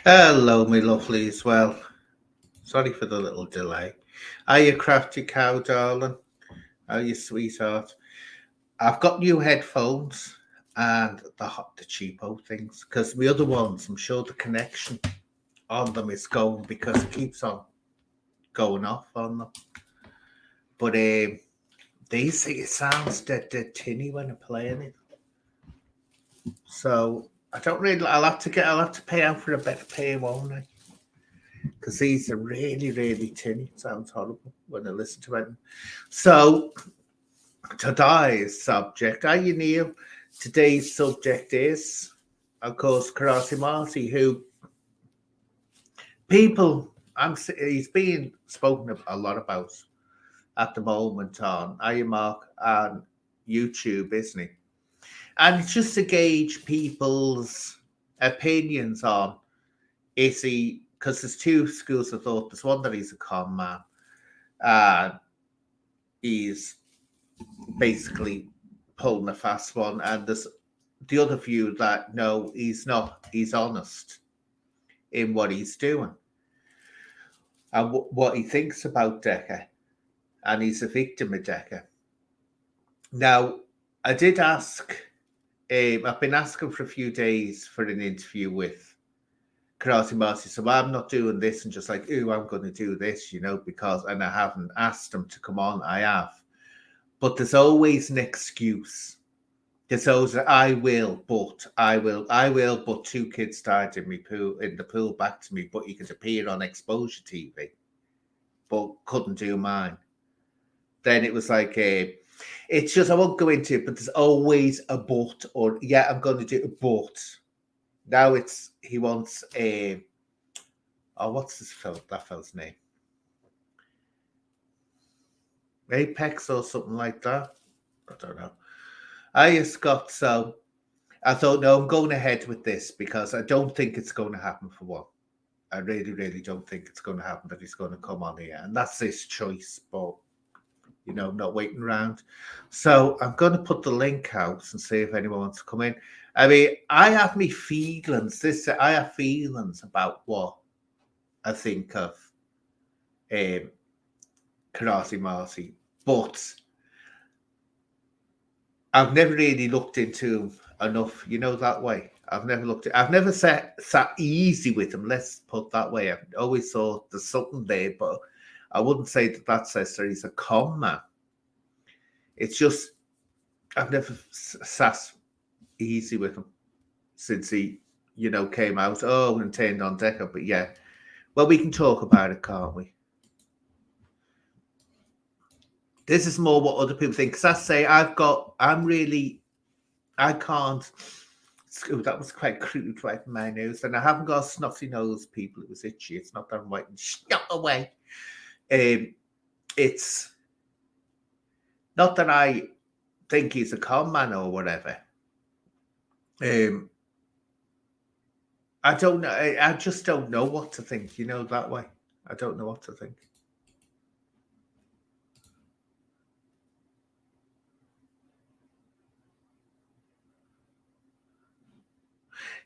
Hello, my lovelies. Well, sorry for the little delay. Are you crafty cow, darling? Are you sweetheart? I've got new headphones and the cheapo things because the other ones, I'm sure the connection on them is going because it keeps on going off on them. But these it sounds dead tinny when I'm playing it. So I don't really. I'll have to pay out for a better pair, won't I? Because these are really tinny. It sounds horrible when I listen to it. So today's subject, are you Neil? Today's subject is, of course, Karate Marty, who he's being spoken a lot about at the moment on Mark and YouTube, isn't he? And it's just to gauge people's opinions on is he, because there's two schools of thought. There's one that he's a con man, and he's basically pulling a fast one, and there's the other view that no, he's not. He's honest in what he's doing and what he thinks about Decker, and he's a victim of Decker. Now, I did ask. I've been asking for a few days for an interview with Karate Marty, so I'm not doing this and just like, oh, I'm going to do this, because, and I haven't asked him to come on. I have, but there's always an excuse. There's always I will, but two kids died in the pool back to me, but you could appear on exposure TV, but couldn't do mine. Then it was like it's just I won't go into it, but there's always a but or yeah, I'm going to do a but. Now he wants a what's that fella's name? Apex or something like that. I don't know. I just got so I thought, no, I'm going ahead with this because I don't think it's going to happen for one. I really don't think it's going to happen that he's going to come on here. And that's his choice, but, not waiting around. So I'm going to put the link out and see if anyone wants to come in. I mean, I have me feelings. I have feelings about what I think of Karate Marty, but I've never really looked into him enough, that way. I've never sat easy with him, let's put that way. I've always thought there's something there, but I wouldn't say that says that he's a con man. It's just, I've never sat easy with him since he, came out, and turned on Decker. But yeah, well, we can talk about it, can't we? This is more what other people think. Because I say I can't. That was quite crude right in my nose. And I haven't got a snotty nose, people. It was itchy. It's not that I'm waiting. Shut away. It's not that I think he's a con man or whatever. I don't know. I just don't know what to think, that way. I don't know what to think.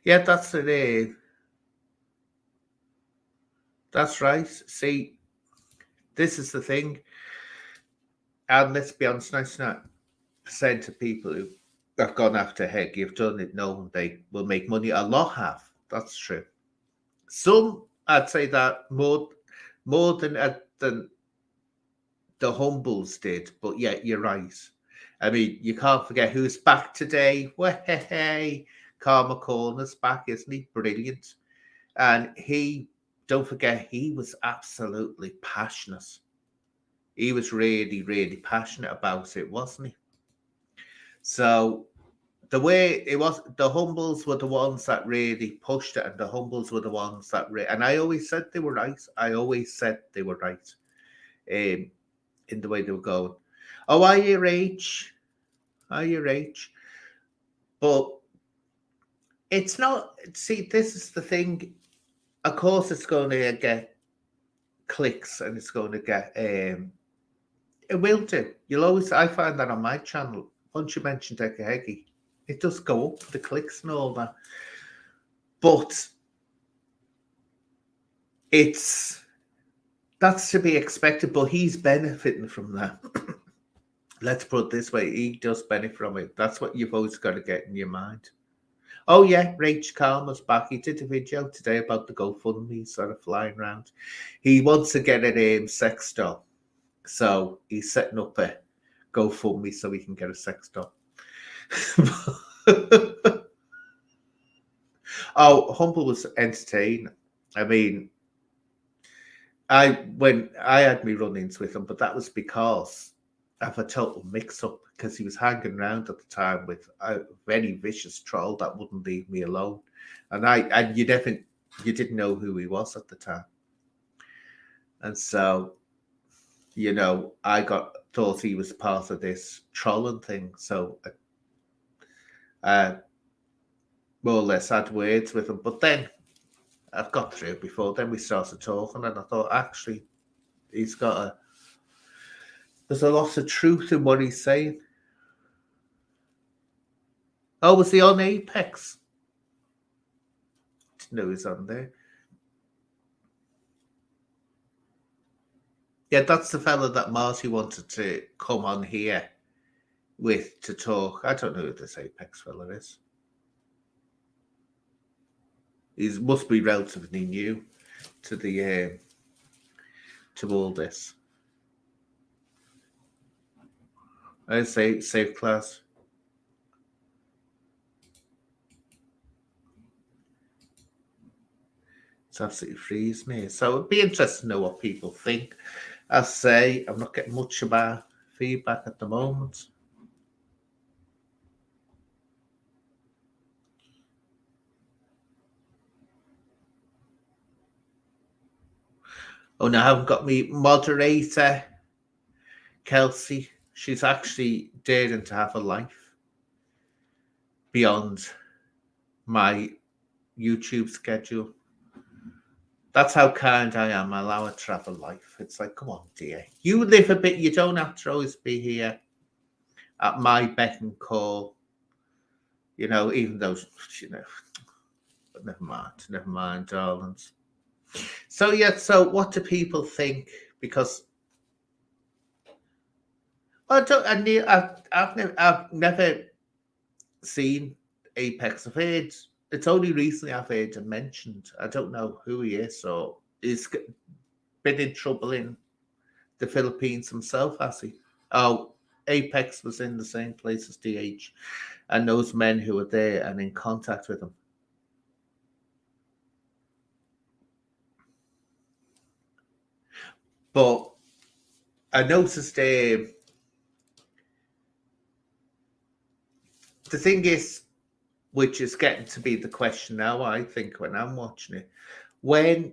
Yeah, that's it. That's right. See, this is the thing. And let's be honest, 99% of people who have gone after Heg, you've done it knowing they will make money. A lot have. That's true. Some, I'd say that more than the Humbles did. But yeah, you're right. I mean, you can't forget who's back today. Hey, Karma Corner's back, isn't he? Brilliant. And don't forget, he was absolutely passionate. He was really passionate about it, wasn't he? So the way it was, the Humbles were the ones that really pushed it, and the Humbles were the ones that and I always said they were right. I always said they were right in the way they were going. Oh, are your age? But it's not, see, this is the thing. Of course, it's going to get clicks and it's going to get, it will do. I find that on my channel. Once you mention Decker Heggie, it does go up, the clicks and all that. But that's to be expected, but he's benefiting from that. Let's put it this way, he does benefit from it. That's what you've always got to get in your mind. Oh yeah, Rach Karma's back. He did a video today about the GoFundMe sort of flying around. He wants to get a sex doll. So he's setting up a GoFundMe so he can get a sex doll. Oh, Humble was entertaining. I mean, when I had me run-ins with him, but that was because of a total mix-up, because he was hanging around at the time with a very vicious troll that wouldn't leave me alone, and you didn't know who he was at the time, and so I thought he was part of this trolling thing, so more or less had words with him, but then I've got through it before. Then we started talking, and I thought actually there's a lot of truth in what he's saying. Oh, was he on Apex? Didn't know he was on there. Yeah, that's the fella that Marty wanted to come on here with to talk. I don't know who this Apex fella is. He must be relatively new to the to all this. I say save class. It's absolutely freezing here. So it'd be interesting to know what people think. I say I'm not getting much about feedback at the moment. Oh no, I haven't got me moderator, Kelsey. She's actually daring to have a life beyond my YouTube schedule. That's how kind I am. I allow her to have a life. It's like, come on, dear. You live a bit. You don't have to always be here at my beck and call. Even though, but never mind, darlings. So what do people think? Because I've never seen Apex. It's only recently I've heard him mentioned. I don't know who he is, or he's been in trouble in the Philippines himself, has he? Oh, Apex was in the same place as DH, and those men who were there and in contact with him. But I noticed the thing is, which is getting to be the question now, I think, when I'm watching it, when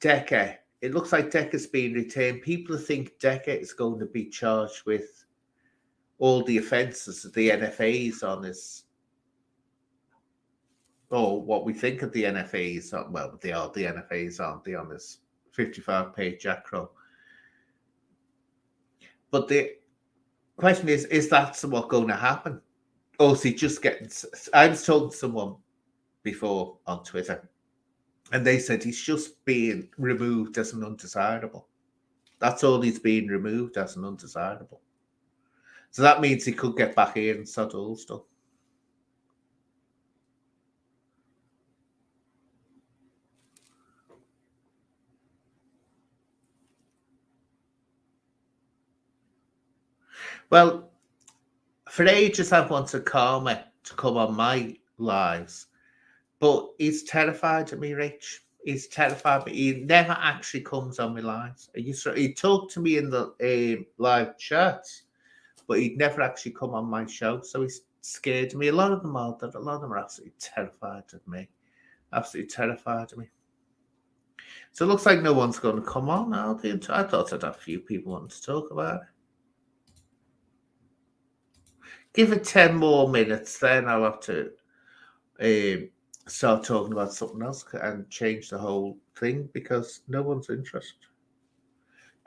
Decker, it looks like Decker's being retained, people think Decker is going to be charged with all the offences that the NFAs on his, or what we think of the NFAs, well, they are the NFAs, aren't they, on this 55-page Jackrow. But the question is that what going to happen? Or is he just getting... I was talking to someone before on Twitter, and they said he's just being removed as an undesirable. That's all he's being removed as, an undesirable. So that means he could get back in and sod all stuff. Well, for ages I've wanted Karma to come on my lives, but he's terrified of me, Rich. He's terrified, but he never actually comes on my lives. He talked to me in the live chat, but he'd never actually come on my show, so he's scared of me. A lot of them are absolutely terrified of me. Absolutely terrified of me. So it looks like no one's going to come on now. I thought I'd have a few people wanting to talk about it. Give it 10 more minutes, then I'll have to start talking about something else and change the whole thing, because no one's interested.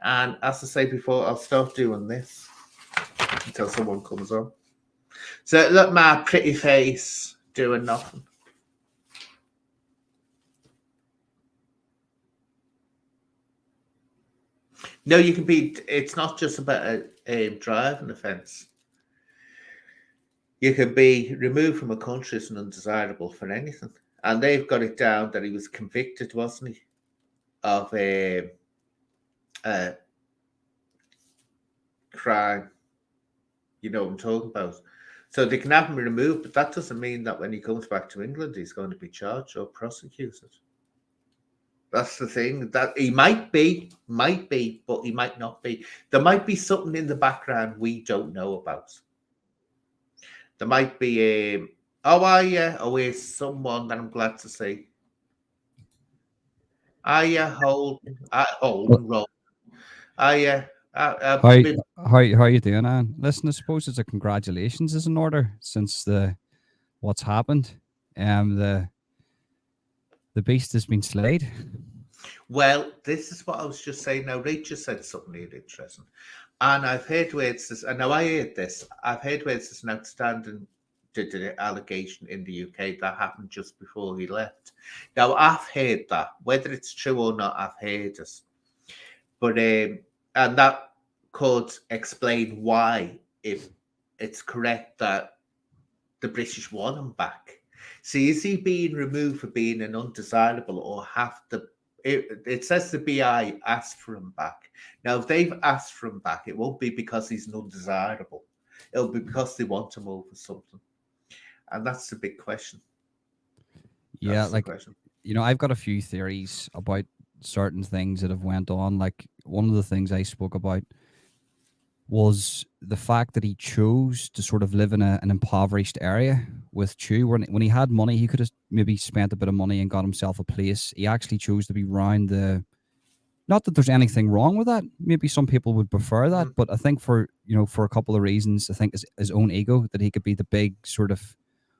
And as I say before, I'll start doing this until someone comes on. So look, my pretty face doing nothing. No, you can be. It's not just about a driving offence. You can be removed from a country as an undesirable for anything, and they've got it down that he was convicted, wasn't he, of a crime. You know what I'm talking about. So they can have him removed, but that doesn't mean that when he comes back to England, he's going to be charged or prosecuted. That's the thing. That he might be, but he might not be. There might be something in the background we don't know about. There might be a. Oh, yeah. Oh, here's someone that I'm glad to see. Yeah, Well, Holden Roll. Yeah. how Been, how you doing, Anne? Listen, I suppose it's a congratulations is in order since the what's happened. The beast has been slayed. well, this is what I was just saying. Now, Rachel said something really interesting. And I've heard where it's this, and now I heard this. I've heard where it's an outstanding allegation in the UK that happened just before he left. Now, I've heard that. Whether it's true or not, I've heard it. But, and that could explain why, if it's correct, that the British want him back. See, is he being removed for being an undesirable, or have the it says the BI asked for him back. Now, if they've asked for him back, it won't be because he's an undesirable. It'll be because they want him over something. And that's the big question. Yeah, That's the like question. I've got a few theories about certain things that have went on. Like one of the things I spoke about was the fact that he chose to sort of live in an impoverished area with Chew. When he had money, he could have maybe spent a bit of money and got himself a place. He actually chose to be round the. Not that there's anything wrong with that. Maybe some people would prefer that, Mm. but I think for a couple of reasons, I think his own ego that he could be the big sort of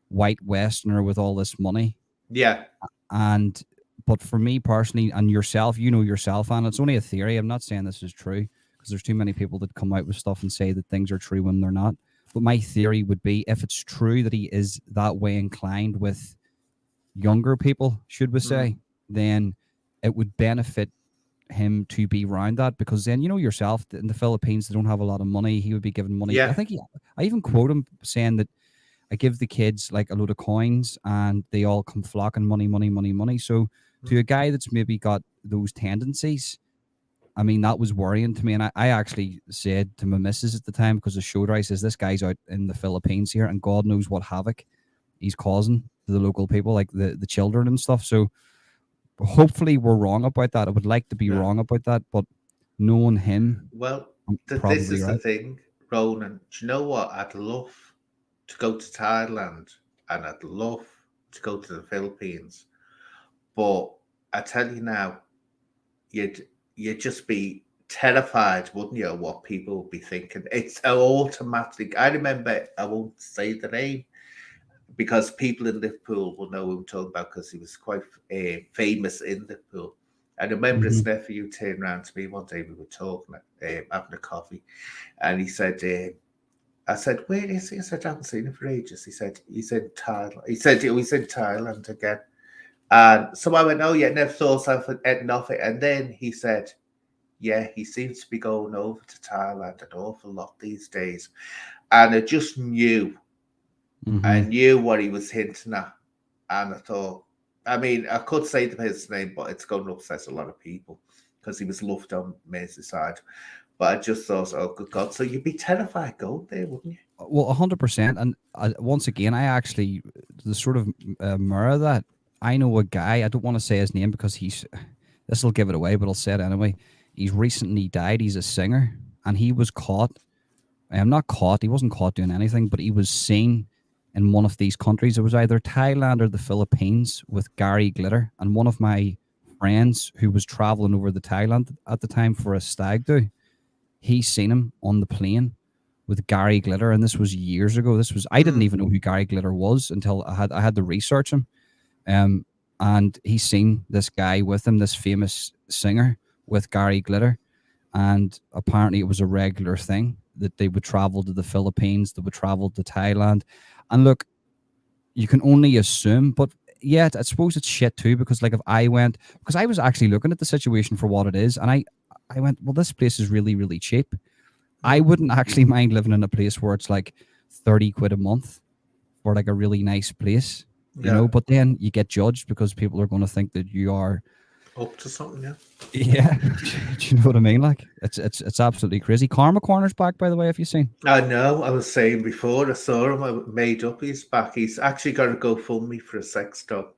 white Westerner with all this money. Yeah. And but for me personally, and yourself, yourself, and it's only a theory. I'm not saying this is true because there's too many people that come out with stuff and say that things are true when they're not. But my theory would be, if it's true that he is that way inclined with younger people, should we Mm. say, then it would benefit him to be around that, because then yourself, in the Philippines they don't have a lot of money. He would be given money. I Yeah. think I even quote him saying that I give the kids like a load of coins and they all come flocking money, money, money, money. So to Mm. a guy that's maybe got those tendencies, I mean, that was worrying to me. And I actually said to my missus at the time, because I showed her, I says, this guy's out in the Philippines here and God knows what havoc he's causing to the local people, like the children and stuff. So hopefully we're wrong about that. I would like to be Yeah. wrong about that, but knowing him, Well, I'm this probably is the right. thing, Ronan. Do you know what? I'd love to go to Thailand and I'd love to go to the Philippines. But I tell you now, you'd just be terrified, wouldn't you, of what people would be thinking? It's automatic. I remember, I won't say the name because people in Liverpool will know who I'm talking about because he was quite famous in Liverpool. I remember Hmm. his nephew turned around to me one day. We were talking, having a coffee, and he said, "I said, where is he?" I said, "I haven't seen him for ages." He said, "He's in Thailand." He said, "Oh, he's in Thailand again." And so I went, "Oh yeah, never thought of it, of it." And then he said, "Yeah, he seems to be going over to Thailand an awful lot these days." And I Hmm. knew what he was hinting at. And I thought, I mean, I could say his name, but it's going to upset a lot of people because he was loved on Merseyside. But I just thought, oh, good God. So you'd be terrified going there, wouldn't you? Well, 100%. And once again, I actually, the sort of mirror that, I know a guy, I don't want to say his name because this will give it away, but I'll say it anyway. He's recently died. He's a singer and he was caught. I'm not caught. He wasn't caught doing anything, but he was seen in one of these countries. It was either Thailand or the Philippines with Gary Glitter. And one of my friends who was traveling over to Thailand at the time for a stag do, he seen him on the plane with Gary Glitter, and this was years ago. I didn't Mm, even know who Gary Glitter was until I had to research him. Um, and he's seen this guy with him, this famous singer with Gary Glitter, and apparently it was a regular thing that they would travel to the Philippines, they would travel to Thailand, and look, you can only assume, but yeah, I suppose it's shit too, because like if I went, because I was actually looking at the situation for what it is, and I went, well, this place is really, really cheap. I wouldn't actually mind living in a place where it's like 30 quid a month for like a really nice place, Yeah, but then you get judged because people are going to think that you are, up to something. Yeah. yeah. Do you know what I mean? Like it's absolutely crazy. Karma Corner's back, by the way, if you've seen. I know. I was saying before I saw him, I made up he's back. He's actually got to GoFundMe for a sex doll.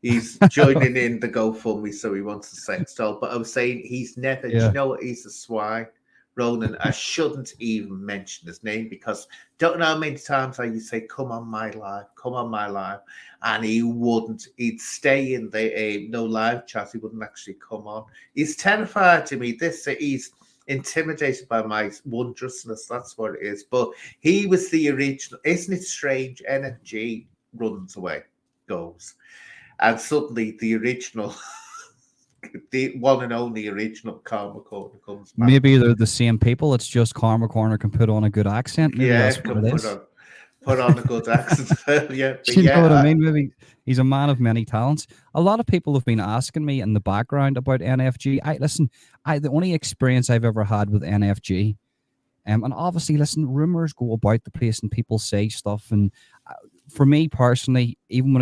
He's joining in the GoFundMe, so he wants a sex doll. But I was saying he's never. Do you Yeah. know what? He's a swine, Ronan. I shouldn't even mention his name because don't know how many times I used to say, "Come on, my life, come on, my life," and he wouldn't. He'd stay in the no live chat. He wouldn't actually come on. He's terrified to me. He's intimidated by my wondrousness. That's what it is. But he was the original. Isn't it strange? NFG runs away, goes. And suddenly the original, the one and only original Karma Corner comes back. Maybe they're the same people. It's just Karma Corner can put on a good accent. Maybe Yeah, that's what can it is. put on a good accent. Yeah, but You know what I yeah, mean? Maybe he's a man of many talents. A lot of people have been asking me in the background about NFG. The only experience I've ever had with NFG, and obviously, listen, rumors go about the place and people say stuff. And for me personally, even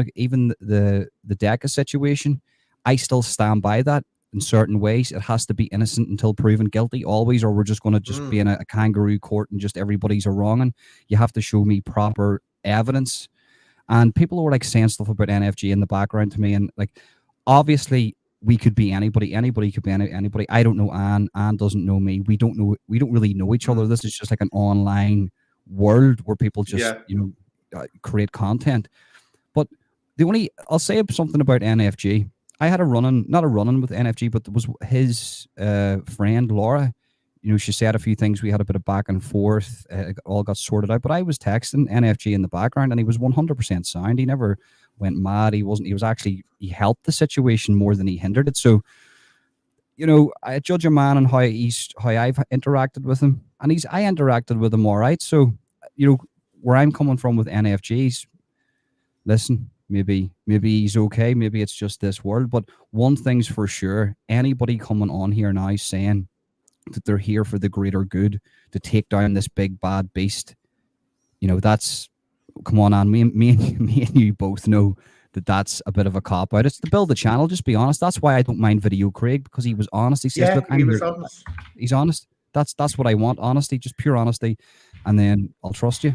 the DECA situation, I still stand by that. In certain ways, it has to be innocent until proven guilty, always, or we're just going to just be in a kangaroo court and just everybody's a wronging. You have to show me proper evidence. And people were like saying stuff about NFG in the background to me, and like obviously we could be anybody. Anybody could be anybody. I don't know Anne. Anne doesn't know me. We don't know. We don't really know each other. This is just like an online world where people just yeah, create content. But I'll say something about NFG. I had not a run-in with NFG, but there was his friend Laura. She said a few things. We had a bit of back and forth. It all got sorted out. But I was texting NFG in the background, and he was 100% sound. He never went mad. He wasn't. He was actually. He helped the situation more than he hindered it. So, I judge a man on how I've interacted with him, and I interacted with him all right. So, where I'm coming from with NFGs, listen, maybe he's okay. Maybe it's just this world. But one thing's for sure: anybody coming on here now saying that they're here for the greater good to take down this big bad beast, that's, come on, Anne, me and you both know that that's a bit of a cop out. It's to build the channel. Just be honest. That's why I don't mind Video Craig, because he was honest. He says, yeah. "Look, He I'm was here." honest. He's honest. That's what I want. Honesty, just pure honesty, and then I'll trust you.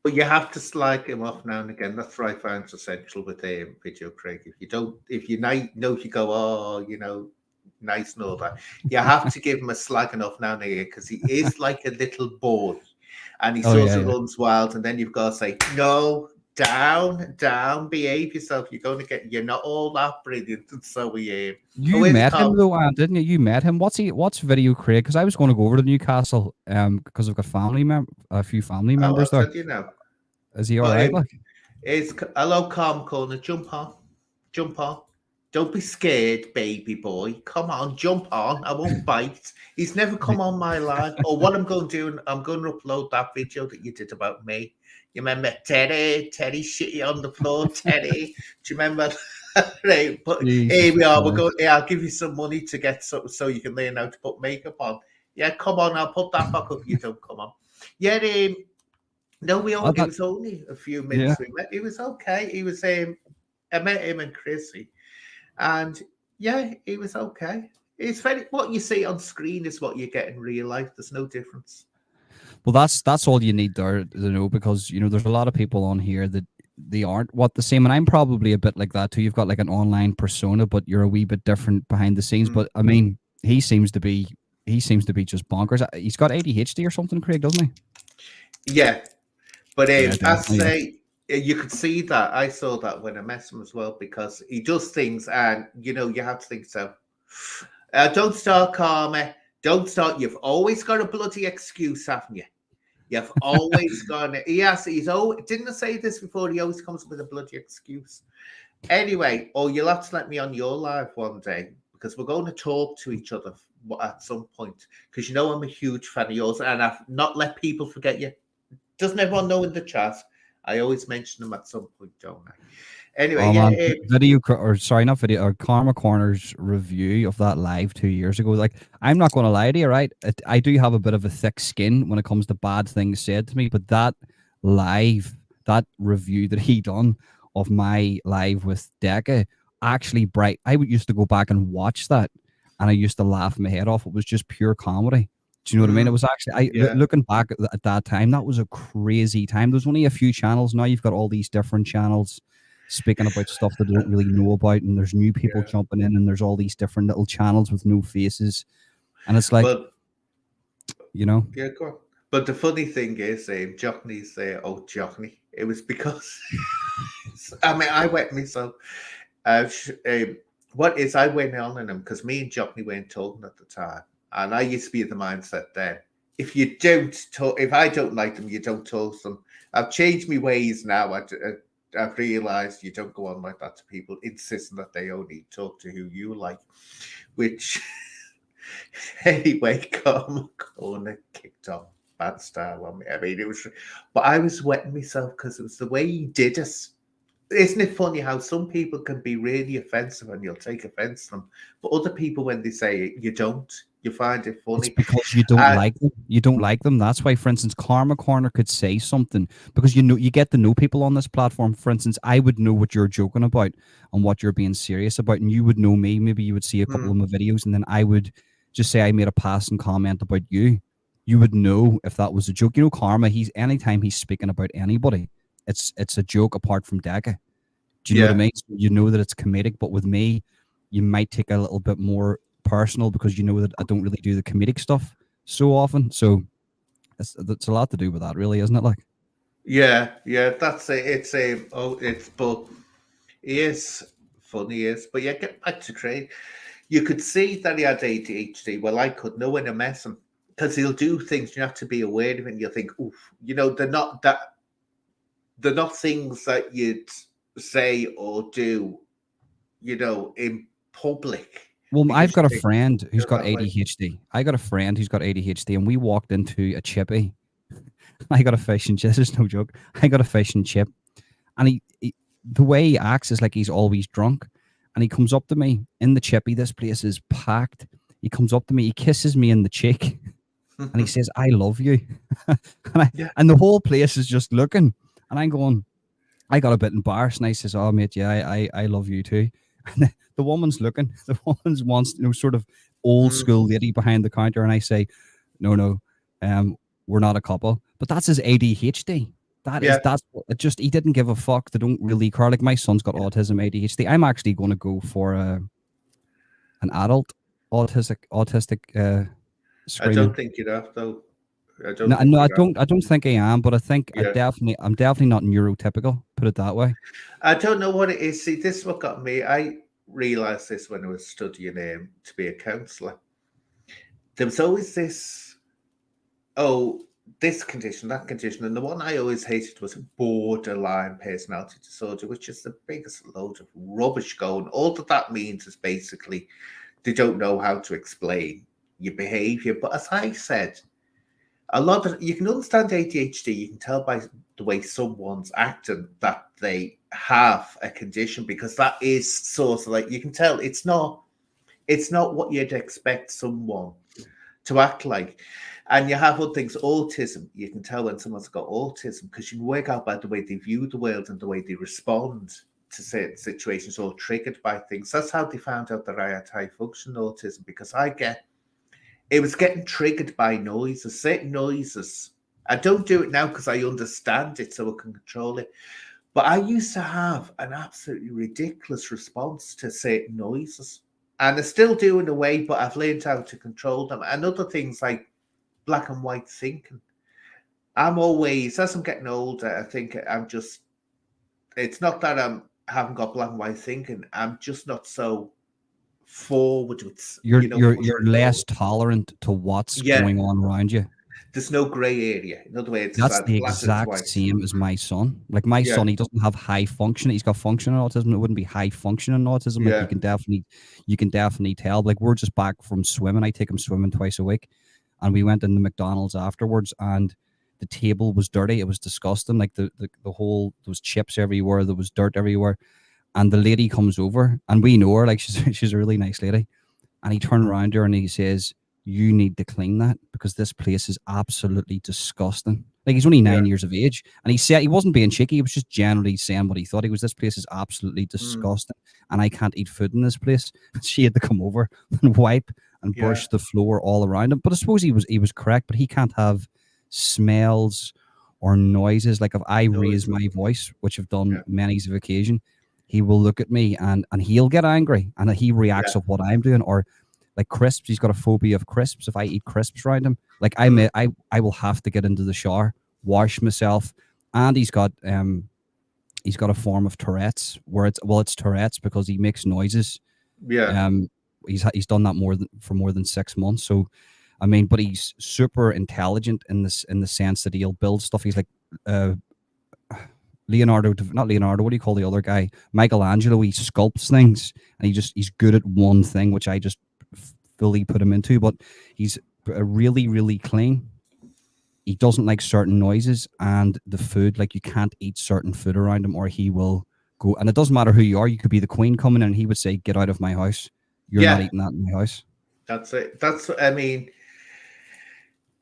But you have to slag him off now and again. That's what I find essential with Video Craig. If you don't, if you know, if you go, nice and all that, you have to give him a slagging off now and again, because he is like a little boy, and he sort of runs wild. And then you've got to say, no, down, behave yourself. You're not all that brilliant. And so we You met him though, Anne, didn't you? You met him. What's Video Craig? Because I was going to go over to Newcastle, because I've got a few family members there. Is he all right? It's hello, Calm Corner. Jump on. Don't be scared, baby boy. Come on, jump on. I won't bite. He's never come on my live. Or what I'm going to do, I'm going to upload that video that you did about me. You remember Teddy shitty on the floor, Teddy? Do you remember? Right, but here we are. We're going. Yeah, I'll give you some money to get so you can learn how to put makeup on. Yeah, come on. I'll put that back up. You don't come on. Yeah, no, it was only a few minutes we met. It was okay. He was I met him and Chrissy, and yeah, it was okay. It's very what you see on screen is what you get in real life. There's no difference. Well, that's all you need there to know, because there's a lot of people on here that they aren't what the same, and I'm probably a bit like that too. You've got like an online persona, but you're a wee bit different behind the scenes. But I mean, he seems to be just bonkers. He's got ADHD or something, Craig, doesn't he? Yeah. But I say, you could see that. I saw that when I met him as well, because he does things, and you have to think so. Don't start, Karma. Don't start. You've always got a bloody excuse, haven't you? You've always got it. He's always, didn't I say this before? He always comes up with a bloody excuse. Anyway, you'll have to let me on your live one day, because we're going to talk to each other at some point, because I'm a huge fan of yours, and I've not let people forget you. Doesn't everyone know in the chat? I always mention them at some point, don't Anyway, Oh yeah, man, or sorry, not video, or Karma Corner's review of that live 2 years ago. Like, I'm not going to lie to you, right? I do have a bit of a thick skin when it comes to bad things said to me, but that that review that he done of my live with Decca, actually bright. I would used to go back and watch that, and I used to laugh my head off. It was just pure comedy. Do you know what I mean? It was actually, yeah, looking back at that time, that was a crazy time. There was only a few channels. Now you've got all these different channels speaking about stuff that they don't really know about, and there's new people yeah. jumping in, and there's all these different little channels with no faces, and it's like, But you know, yeah, go on. But the funny thing is, Johnny's there. Oh, Johnny! It was because I mean, I went myself. What is I went on him because me and Johnny weren't talking at the time, and I used to be in the mindset then. If you don't talk, if I don't like them, you don't talk to them. I've changed my ways now. I've realised you don't go on like that to people, insisting that they only talk to who you like. Which, anyway, Karma Corner kicked off bad style on me. I mean, it was, but I was wetting myself because it was the way he did it. Isn't it funny how some people can be really offensive and you'll take offense to them, but other people, when they say it, you don't. You find it it's funny. because you don't like them. You don't like them. That's why, for instance, Karma Corner could say something because you get to know people on this platform. For instance, I would know what you're joking about and what you're being serious about, and you would know me. Maybe you would see a couple of my videos, and then I would just say I made a passing comment about you. You would know if that was a joke. You know, Karma. Anytime he's speaking about anybody, it's a joke apart from Decca. Do you know what I mean? So you know that it's comedic, but with me, you might take a little bit more personal because you know that I don't really do the comedic stuff so often. So it's a lot to do with that, really, isn't it? Like, yeah, that's it. But he is funny, is. But yeah, get back to Craig. You could see that he had ADHD. Well, I could know when I met him because he'll do things you have to be aware of, and you think, oof, they're not things that you'd say or do, in public. well, I've Because you got a think friend who's you're got that way. ADHD. I got a friend who's got ADHD, and we walked into a chippy. I got a fish and chip. This is no joke. I got a fish and chip, and the way he acts is like he's always drunk. And he comes up to me in the chippy. This place is packed. He comes up to me. He kisses me in the cheek, and he says, "I love you." Yeah. And the whole place is just looking, and I'm going. I got a bit embarrassed, and I says, "Oh, mate, yeah, I love you too." And the woman's looking. The woman's wants, sort of old school lady behind the counter, and I say, "No, we're not a couple." But that's his ADHD. That's just he didn't give a fuck. They don't really care. Like my son's got autism, ADHD. I'm actually going to go for an adult autistic I screening. don't think you'd have though. I don't No, think no, I you'd have. don't. I don't think I am, but I think Yeah. I'm definitely not neurotypical. Put it that way. I don't know what it is. See, this is what got me. I realized this when I was studying to be a counsellor. There was always this condition, that condition. And the one I always hated was borderline personality disorder, which is the biggest load of rubbish going. All that means is basically they don't know how to explain your behavior. But as I said, a lot of you can understand ADHD, you can tell by the way someone's acting that they have a condition, because that is sort of like you can tell it's not what you'd expect someone to act like. And you have other things, autism. You can tell when someone's got autism because you can work out by the way they view the world and the way they respond to certain situations or triggered by things. That's how they found out that I had high function autism, because it was getting triggered by noises, certain noises. I don't do it now because I understand it so I can control it. But I used to have an absolutely ridiculous response to certain noises. And I still do in a way, but I've learned how to control them. And other things like black and white thinking. I'm always, as I'm getting older, I think it's not that I haven't got black and white thinking. I'm just not so forward with, You're less tolerant to what's going on around you. There's no grey area. In other words, That's the black and exact white. same as my son. Like my son, he doesn't have high function. He's got functional autism. It wouldn't be high functioning autism. Like you can definitely tell. Like we're just back from swimming. I take him swimming twice a week, and we went in the McDonald's afterwards, and the table was dirty. It was disgusting. Like the whole, there was chips everywhere. There was dirt everywhere. And the lady comes over, and we know her, like she's a really nice lady. And he turned around to her and he says, "You need to clean that because this place is absolutely disgusting." Like he's only Yeah. 9 years of age, and he said he wasn't being cheeky. He was just generally saying what he thought. He was, "This place is absolutely Mm. disgusting, and I can't eat food in this place." She had to come over and wipe and Yeah. brush the floor all around him. But I suppose he was correct. But he can't have smells or noises. Like if I raise Noises. my voice, which I've done Yeah. many of occasion, he will look at me and he'll get angry and he reacts Yeah. of what I'm doing. Or like crisps, he's got a phobia of crisps. If I eat crisps around him, like Mm. I will have to get into the shower, wash myself. And he's got a form of Tourette's where it's Tourette's because he makes noises. Yeah. um he's done that for more than 6 months. So I mean, but he's super intelligent in the sense that he'll build stuff. He's like uh Leonardo, not Leonardo, what do you call the other guy? Michelangelo. He sculpts things, and he's good at one thing, which I just fully put him into. But he's really, really clean. He doesn't like certain noises, and the food, like you can't eat certain food around him, or he will go. And it doesn't matter who you are. You could be the queen coming in, and he would say, "Get out of my house. You're not Yeah. eating that in my house." That's it. I mean,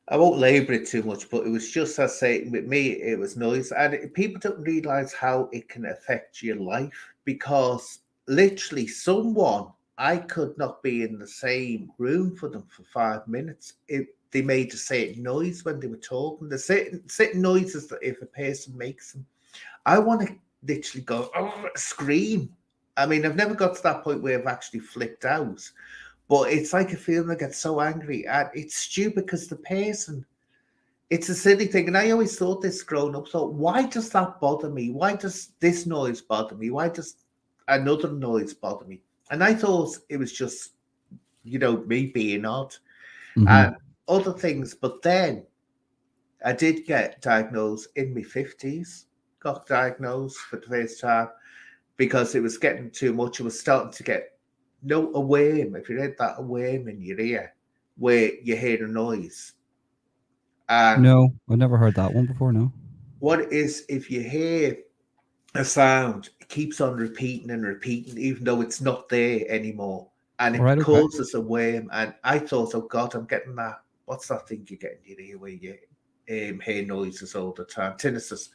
I won't labour it too much, but it was just as I say with me, it was noise, and people don't realise how it can affect your life because literally, someone I could not be in the same room for them for 5 minutes. They made the same noise when they were talking. The same noises that if a person makes them, I want to literally go oh, scream. I mean, I've never got to that point where I've actually flipped out, but it's like a feeling I get so angry, and it's stupid because the person, it's a silly thing. And I always thought this growing up, thought, why does that bother me? Why does this noise bother me? Why does another noise bother me? And I thought it was just, me being odd Hmm. and other things. But then I did get diagnosed in my 50s, got diagnosed for the first time because it was getting too much. It was starting to get a worm. If you had that, a worm in your ear where you hear a noise. And No, I've never heard that one before. No. what it is, if you hear a sound, it keeps on repeating and repeating, even though it's not there anymore. And All it right. Okay. causes a worm. And I thought, oh God, I'm getting that. What's that thing you get in your ear where you hear noises all the time? Tinnitus.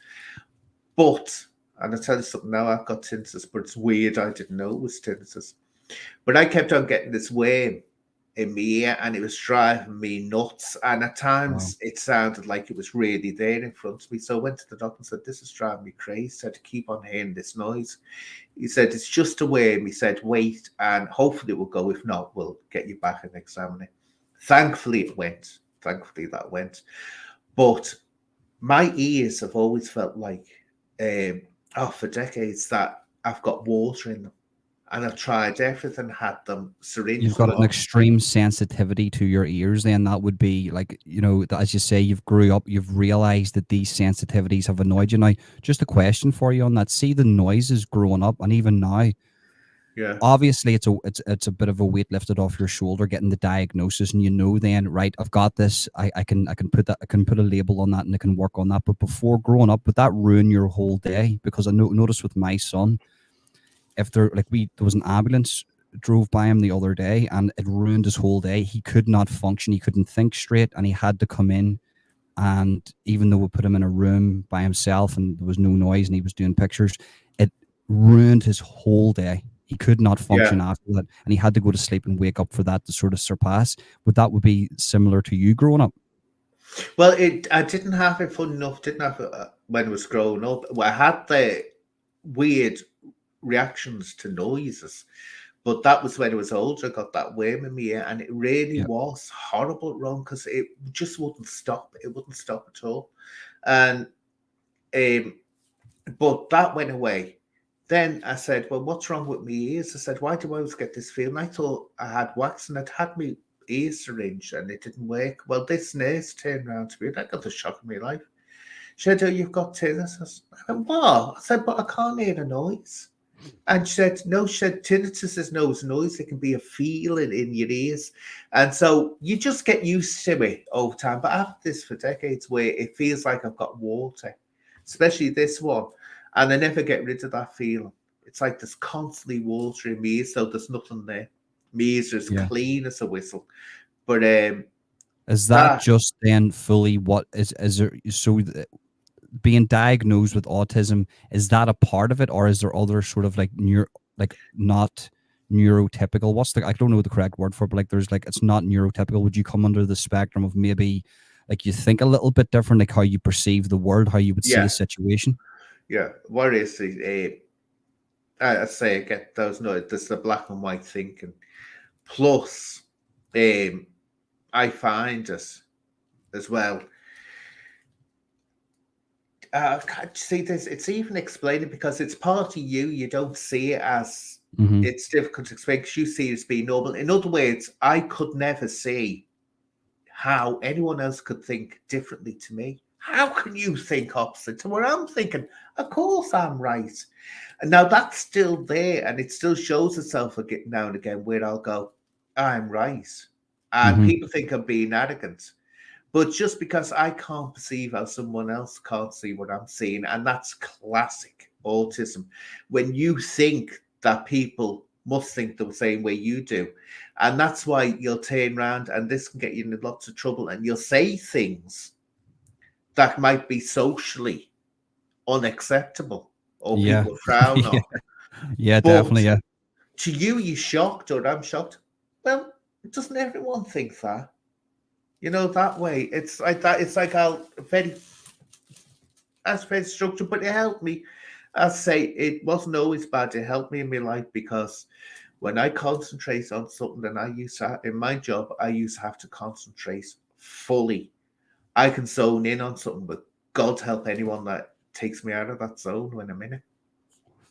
But, and I'll tell you something now, I've got tinnitus, but it's weird. I didn't know it was tinnitus. But I kept on getting this worm in my ear and it was driving me nuts. And at Wow. times it sounded like it was really there in front of me. So I went to the doctor and said, this is driving me crazy. He said, to keep on hearing this noise. He said, it's just a worm. He said, wait, and hopefully it will go. If not, we'll get you back and examine it. Thankfully it went. Thankfully that went. But my ears have always felt like, for decades, that I've got water in them. And I've tried everything, had them You've syringed got an along. extreme sensitivity to your ears. Then that would be like, as you say, you've grew up, you've realized that these sensitivities have annoyed you. Now, just a question for you on that. See the noises growing up, and even now, Yeah, obviously it's a bit of a weight lifted off your shoulder getting the diagnosis, and then, right, I've got this. I can put a label on that and I can work on that. But before, growing up, would that ruin your whole day? Because I noticed with my son, if there was an ambulance drove by him the other day and it ruined his whole day. He could not function, he couldn't think straight, and he had to come in. And even though we put him in a room by himself and there was no noise and he was doing pictures, it ruined his whole day. He could not function yeah. after that, and he had to go to sleep and wake up for that to sort of surpass. Would be similar to you growing up? Well, I didn't have it fun enough. Didn't have it when I was growing up. Well, I had the weird reactions to noises, but that was when I was older. I got that worm in my ear, and it really Yeah. was horrible, wrong, because it just wouldn't stop. It wouldn't stop at all, and um, but that went away. Then I said, well, what's wrong with my ears? I said, why do I always get this feeling? I thought I had wax and I'd had my ears syringed and it didn't work. Well, this nurse turned around to me and I got the shock of my life. She said, oh, you've got tinnitus. I went, what? I said, but I can't hear the noise. And she said, no, she said, tinnitus is no noise. It can be a feeling in your ears. And so you just get used to it over time. But I've had this for decades where it feels like I've got water, especially this one. And I never get rid of that feeling. It's like there's constantly water in my ears, so there's nothing there. My ears are as Yeah. clean as a whistle. But Is that that, just then fully what is there? So being diagnosed with autism, is that a part of it, or is there other sort of like like not neurotypical? What's the, I don't know the correct word for it, but like there's like, it's not neurotypical. Would you come under the spectrum of maybe like you think a little bit different, like how you perceive the world, how you would see yeah, a situation? yeah. What is it? I say I get those. No, there's the black and white thinking. Plus, I find it as well. Can't see this. It's even explaining because it's part of you. You don't see it as, Mm-hmm. it's difficult to explain because you see it as being normal. In other words, I could never see how anyone else could think differently to me. How can you think opposite to what I'm thinking? Of course I'm right. And now that's still there and it still shows itself again now and again where I'll go, I'm right. And Mm-hmm. people think I'm being arrogant. But just because I can't perceive how someone else can't see what I'm seeing, and that's classic autism. When you think that people must think the same way you do. And that's why you'll turn around and this can get you in lots of trouble and you'll say things that might be socially unacceptable or Yeah. people frown Yeah. on. Yeah, But definitely. Yeah. to you, you're shocked or I'm shocked. Well, doesn't everyone think that? You know, that way. It's like that. It's like I'll very, that's very structured, but it helped me. I say it wasn't always bad. It helped me in my life because when I concentrate on something, and I used to, in my job, I used to have to concentrate fully. I can zone in on something, but God help anyone that takes me out of that zone when I'm in it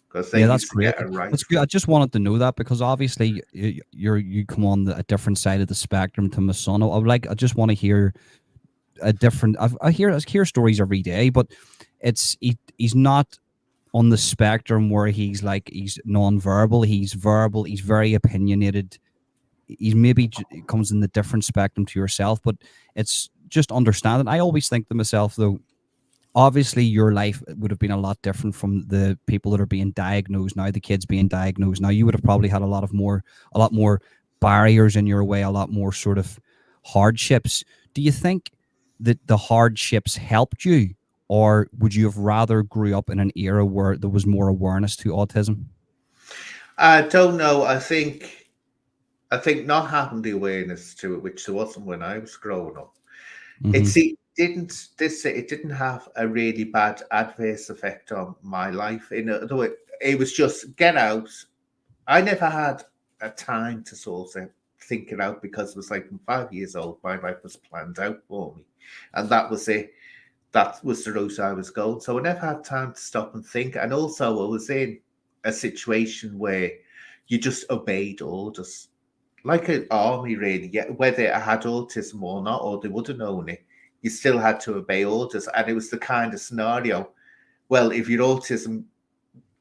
because they Yeah, that's used to great. get it right. That's good. I just wanted to know that because obviously you come on a different side of the spectrum to my son. I just want to hear a different. I hear stories every day, but he's not on the spectrum where he's like he's non-verbal. He's verbal. He's very opinionated. He's maybe comes in the different spectrum to yourself, but it's just understanding. I always think to myself though, obviously your life would have been a lot different from the people that are being diagnosed now, the kids being diagnosed now. You would have probably had a lot more barriers in your way, a lot more sort of hardships. Do you think that the hardships helped you, or would you have rather grew up in an era where there was more awareness to autism? I don't know. I think not having the awareness to it, which there wasn't when I was growing up. Mm-hmm. It didn't have a really bad adverse effect on my life. In other words, it was just get out. I never had a time to sort of think it out because it was like from 5 years old, my life was planned out for me, and that was it. That was the route I was going. So I never had time to stop and think. And also, I was in a situation where you just obeyed orders like an army, really. Yeah, whether I had autism or not, or they would have known it, you still had to obey orders. And it was the kind of scenario. Well, if your autism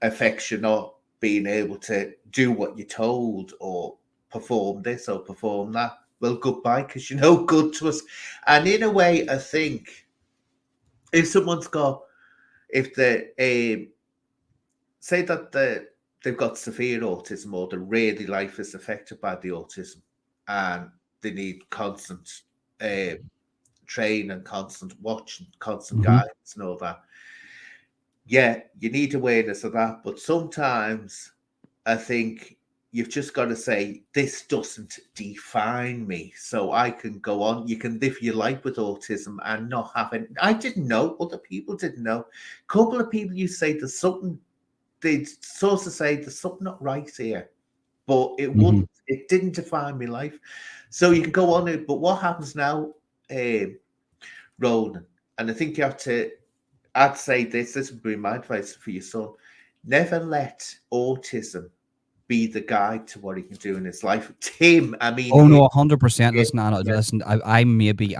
affects you not being able to do what you're told or perform this or perform that, well, goodbye, because you're no good to us. And in a way, I think if someone's got, if they say that they've got severe autism or the really life is affected by the autism and they need constant uh, train and constant watch and constant Mm-hmm. guidance and all that. Yeah, you need awareness of that. But sometimes I think you've just got to say, this doesn't define me. So I can go on. You can live your life with autism and not have it. I didn't know. Other people didn't know. A couple of people you say there's something, they'd sort of say there's something not right here. But Mm-hmm. it didn't define my life. So you can go on it. But what happens now, Ronan? And I think you have to, I'd say this would be my advice for your son. Never let autism be the guide to what he can do in his life. Tim, I mean, Oh no, 100%. him, Listen, Anna, yeah, listen. I maybe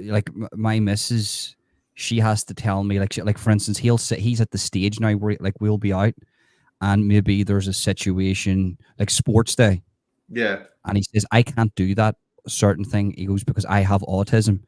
like my missus, she has to tell me like for instance, he's at the stage now where like we'll be out and maybe there's a situation like sports day yeah, and he says I can't do that certain thing. He goes because I have autism,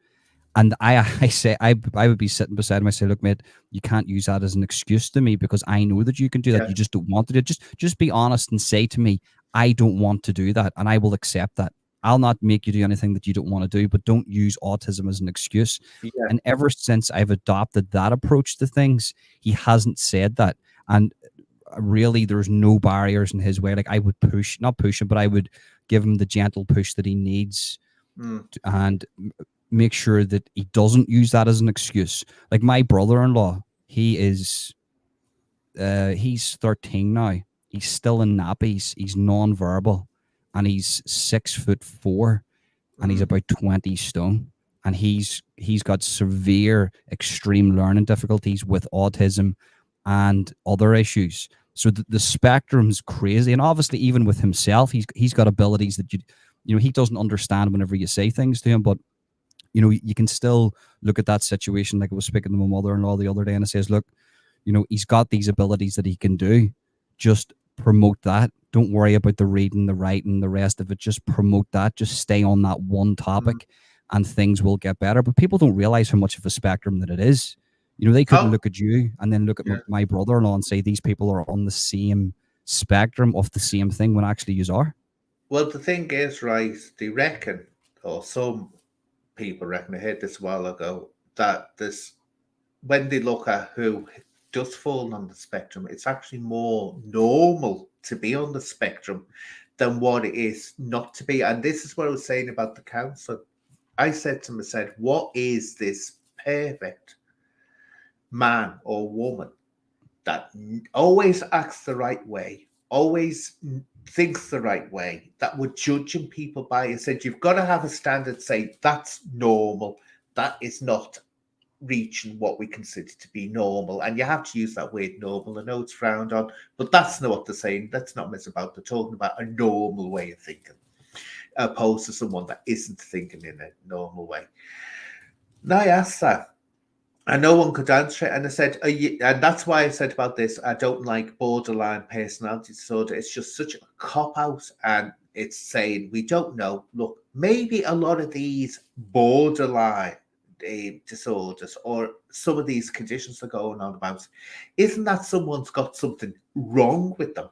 And I say I would be sitting beside him. I say, look, mate, you can't use that as an excuse to me because I know that you can do that. Yeah. You just don't want to do it. Just be honest and say to me, I don't want to do that, and I will accept that. I'll not make you do anything that you don't want to do, but don't use autism as an excuse. Yeah. And ever since I've adopted that approach to things, he hasn't said that. And really, there's no barriers in his way. Like I would push, not push him, but I would give him the gentle push that he needs, Mm. and make sure that he doesn't use that as an excuse. Like my brother-in-law, he's 13 now. He's still in nappies. He's non-verbal, and he's 6'4", and he's Mm. about 20 stone. And he's got severe extreme learning difficulties with autism and other issues. So the spectrum's crazy, and obviously even with himself, he's got abilities that he doesn't understand whenever you say things to him, but you can still look at that situation. Like I was speaking to my mother-in-law the other day, and I says, look, he's got these abilities that he can do. Just promote that. Don't worry about the reading, the writing, the rest of it. Just promote that. Just stay on that one Mm. topic, and things will get better. But people don't realize how much of a spectrum that it is. They couldn't How? look at you and then look at Yeah. my brother-in-law and say these people are on the same spectrum of the same thing when actually you are. Well, the thing is, right? They reckon, or some people reckon, I heard this a while ago, that this when they look at who does fall on the spectrum, it's actually more normal to be on the spectrum than what it is not to be. And this is what I was saying about the council. I said to him, I said, what is this perfect man or woman that always acts the right way, always thinks the right way, that would judging people by? I said, you've got to have a standard, say, that's normal, that is not reaching what we consider to be normal. And you have to use that word normal. I know it's frowned on, but that's not what they're saying. That's not what it's about. They're talking about a normal way of thinking, opposed to someone that isn't thinking in a normal way. Now I asked that, and no one could answer it. And I said, and that's why I said about this, I don't like borderline personality disorder. It's just such a cop out. And it's saying, we don't know. Look, maybe a lot of these borderline disorders or some of these conditions are going on about, isn't that someone's got something wrong with them?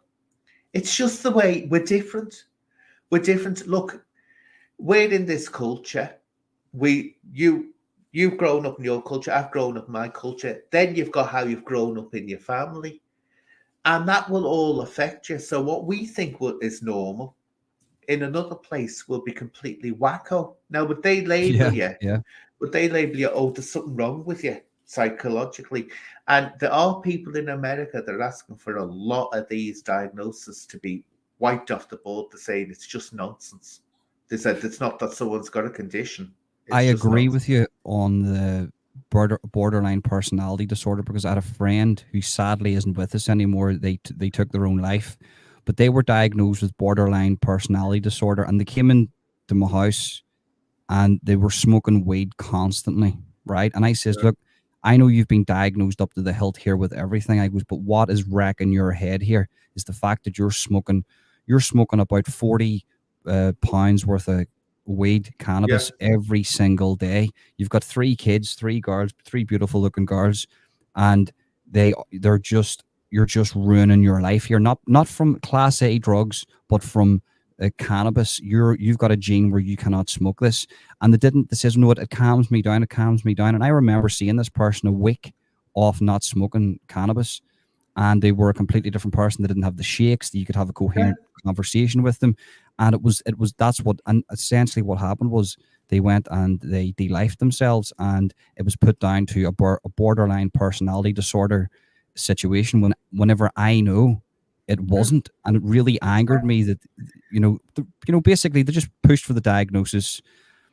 It's just the way we're different. We're different. Look, we're in this culture. You've grown up in your culture, I've grown up in my culture, then you've got how you've grown up in your family, and that will all affect you. So what we think is normal in another place will be completely wacko. Now would they label Yeah, you, yeah. oh, there's something wrong with you psychologically? And there are people in America that are asking for a lot of these diagnoses to be wiped off the board. They're saying it's just nonsense. They said it's not that someone's got a condition, I it's just agree nonsense. with you on the borderline personality disorder, because I had a friend who sadly isn't with us anymore. They took their own life, but they were diagnosed with borderline personality disorder, and they came into my house and they were smoking weed constantly, right? And I says, look, I know you've been diagnosed up to the hilt here with everything. I goes, but what is wrecking your head here is the fact that you're smoking about 40 pounds worth of weed, Yeah. cannabis every single day. You've got 3 kids, 3 girls, 3 beautiful looking girls, and they're just you're just ruining your life here. Not from class A drugs, but from cannabis. You've got a gene where you cannot smoke this. And they says, no, it calms me down. It calms me down. And I remember seeing this person a week off not smoking cannabis, and they were a completely different person. They didn't have the shakes. You could have a Yeah. coherent conversation with them. And that's what, and essentially what happened was they went and they de-lifed themselves, and it was put down to a borderline personality disorder situation, whenever I know it Yeah. wasn't. And it really angered me that, basically they just pushed for the diagnosis,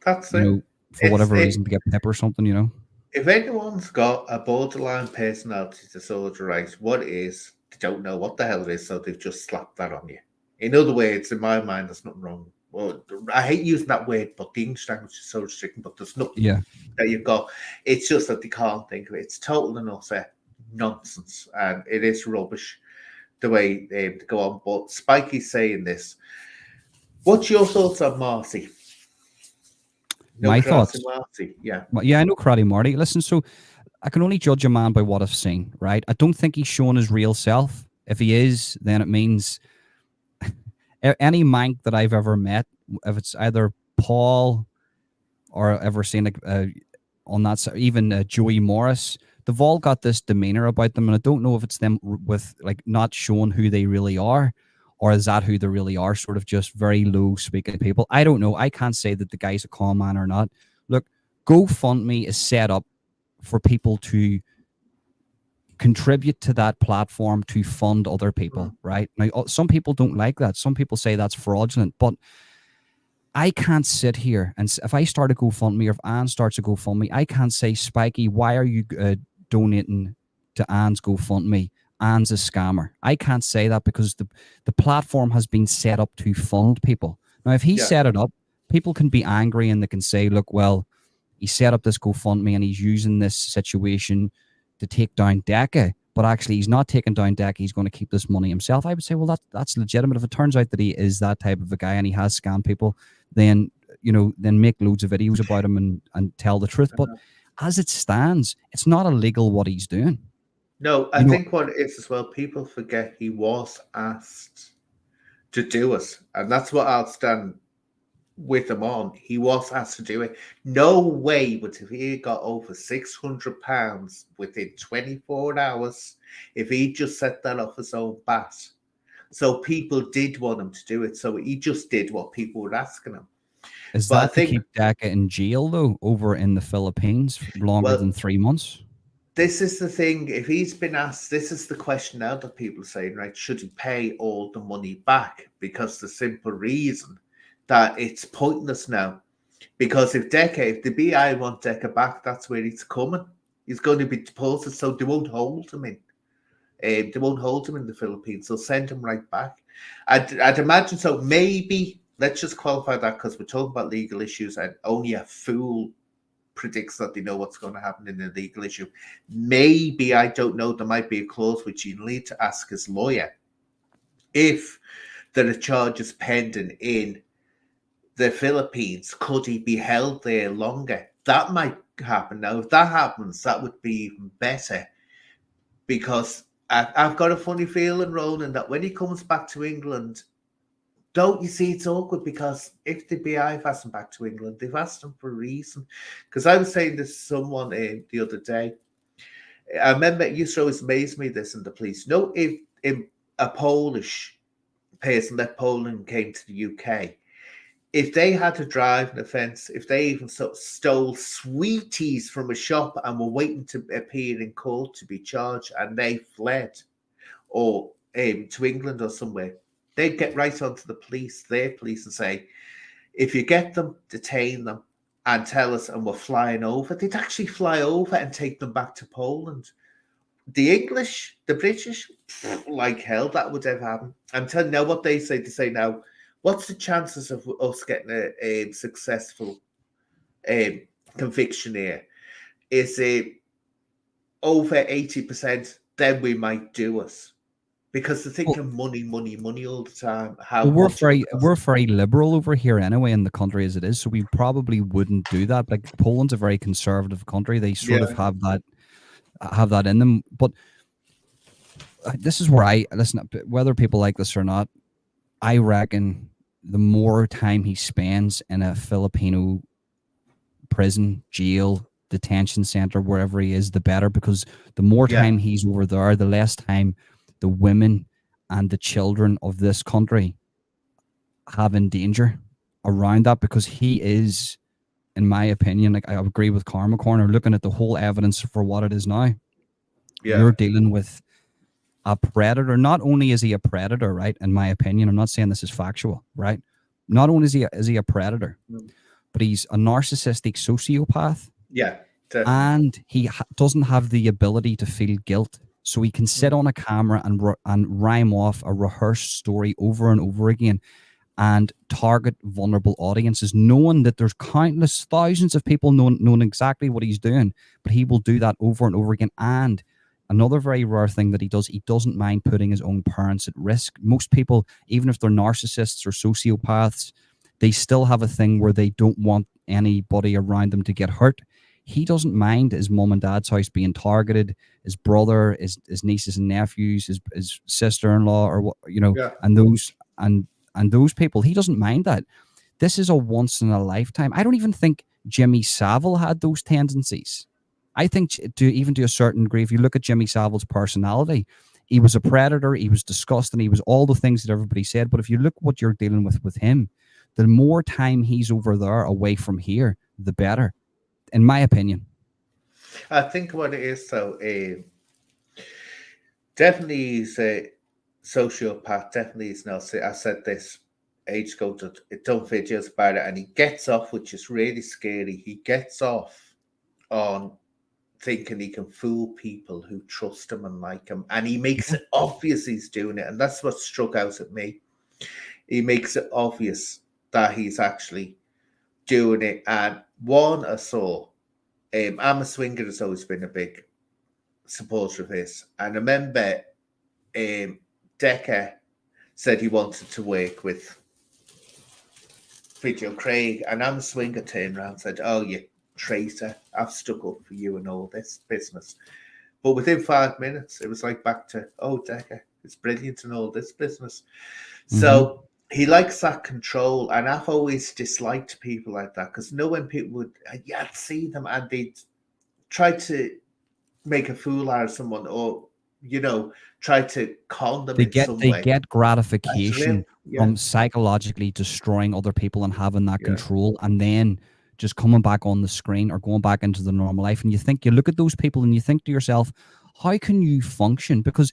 That's you it. know, for It's whatever it. reason, to get pep or something. If anyone's got a borderline personality disorder, right, what it is, they don't know what the hell it is, so they've just slapped that on you. In other words, in my mind, there's nothing wrong. Well, I hate using that word, but the English language is so restricting. But there's nothing Yeah. that you've got. It's just that they can't think of it. It's total and utter nonsense, and it is rubbish the way they go on. But Spikey's saying this. What's your thoughts on Marty? No My Karate thoughts. Marty. Yeah. Yeah, I know Karate Marty. Listen, so I can only judge a man by what I've seen, right? I don't think he's shown his real self. If he is, then it means any mank that I've ever met, if it's either Paul or ever seen like on that side, even Joey Morris, they've all got this demeanor about them, and I don't know if it's them with like not showing who they really are, or is that who they really are, sort of just very low speaking people. I don't know. I can't say that the guy's a calm man or not. Look, GoFundMe is set up for people to contribute to that platform to fund other people, right? Now, some people don't like that. Some people say that's fraudulent, but I can't sit here and if I start a GoFundMe or if Anne starts a GoFundMe, I can't say, Spiky, why are you donating to Anne's GoFundMe? Anne's a scammer. I can't say that because the platform has been set up to fund people. Now, if he set it up, people can be angry and they can say, look, well, he set up this GoFundMe and he's using this situation to take down Decca, but actually he's not taking down Decca. He's going to keep this money himself. I would say, well, that's legitimate. If it turns out that he is that type of a guy and he has scammed people, then, then make loads of videos about him and tell the truth. But as it stands, it's not illegal what he's doing. No, I think what it is as well, people forget he was asked to do it. And that's what I'll stand with him on. He was asked to do it. No way would if he got over £600 within 24 hours, if he just set that off his own bat. So people did want him to do it. So he just did what people were asking him. Is that to keep Decca in jail, though, over in the Philippines longer than 3 months? This is the thing. If he's been asked, this is the question now that people are saying, right, should he pay all the money back? Because the simple reason that it's pointless now. Because if the BI want Decca back, that's where it's coming. He's going to be deported, so they won't hold him in. They won't hold him in the Philippines. They'll send him right back. I'd imagine so. Maybe, let's just qualify that because we're talking about legal issues and only a fool predicts that they know what's going to happen in a legal issue. Maybe, I don't know, there might be a clause which you need to ask his lawyer if there are charges pending in the Philippines, could he be held there longer? That might happen. Now, if that happens, that would be even better because I've got a funny feeling, Roland, that when he comes back to England, don't you see it's awkward because if the BI have asked him back to England, they've asked him for a reason. Because I was saying this to someone the other day. I remember it used to always amaze me this in the police. If a Polish person left Poland and came to the UK, if they had to drive an offence, if they even stole sweeties from a shop and were waiting to appear in court to be charged and they fled or to England or somewhere, they'd get right onto their police and say, if you get them, detain them and tell us and we're flying over. They'd actually fly over and take them back to Poland. The English, the British, like hell, that would ever happen. I'm telling you now what they say now, what's the chances of us getting a successful conviction here? Is it over 80%? Then we might do us. Because they're thinking money all the time. We're very liberal over here anyway in the country as it is, so we probably wouldn't do that. Like Poland's a very conservative country; they sort of have that in them. But this is where I listen. Whether people like this or not, I reckon the more time he spends in a Filipino prison, jail, detention center, wherever he is, the better. Because the more time he's over there, the less time the women and the children of this country have in danger around that, because he is, in my opinion, like I agree with Karma Corner, looking at the whole evidence for what it is now. You're dealing with a predator. Not only is he a predator, right? In my opinion, I'm not saying this is factual, right? Not only is he a predator, but he's a narcissistic sociopath. Yeah, definitely. And he doesn't have the ability to feel guilt. So he can sit on a camera and rhyme off a rehearsed story over and over again and target vulnerable audiences, knowing that there's countless thousands of people knowing exactly what he's doing, but he will do that over and over again. And another very rare thing that he does, he doesn't mind putting his own parents at risk. Most people, even if they're narcissists or sociopaths, they still have a thing where they don't want anybody around them to get hurt. He doesn't mind his mum and dad's house being targeted, his brother, his nieces and nephews, his sister-in-law, or what, Yeah. and those people. He doesn't mind that. This is a once in a lifetime. I don't even think Jimmy Savile had those tendencies. I think to a certain degree, if you look at Jimmy Savile's personality, he was a predator, he was disgusting, he was all the things that everybody said. But if you look what you're dealing with him, the more time he's over there away from here, the better, in my opinion. I think what it is, though, definitely he's a sociopath. Definitely he's not. I said this age ago, it done videos about it, and he gets off, which is really scary. He gets off on thinking he can fool people who trust him and like him, and he makes it obvious he's doing it, and that's what struck out at me. He makes it obvious that he's actually doing it. And one I saw, I'm a Swinger has always been a big supporter of his, and I remember Decker said he wanted to work with Video Craig, and I'm a Swinger turned around and said, "Oh, you traitor, I've stuck up for you and all this business." But within 5 minutes, it was like back to, "Oh, Decker, it's brilliant and all this business." So he likes that control, and I've always disliked people like that, because when people would, I'd see them and they'd try to make a fool out of someone, or try to con them They in some way. get gratification from psychologically destroying other people and having that control, and then just coming back on the screen or going back into the normal life. And you look at those people and you think to yourself, how can you function? Because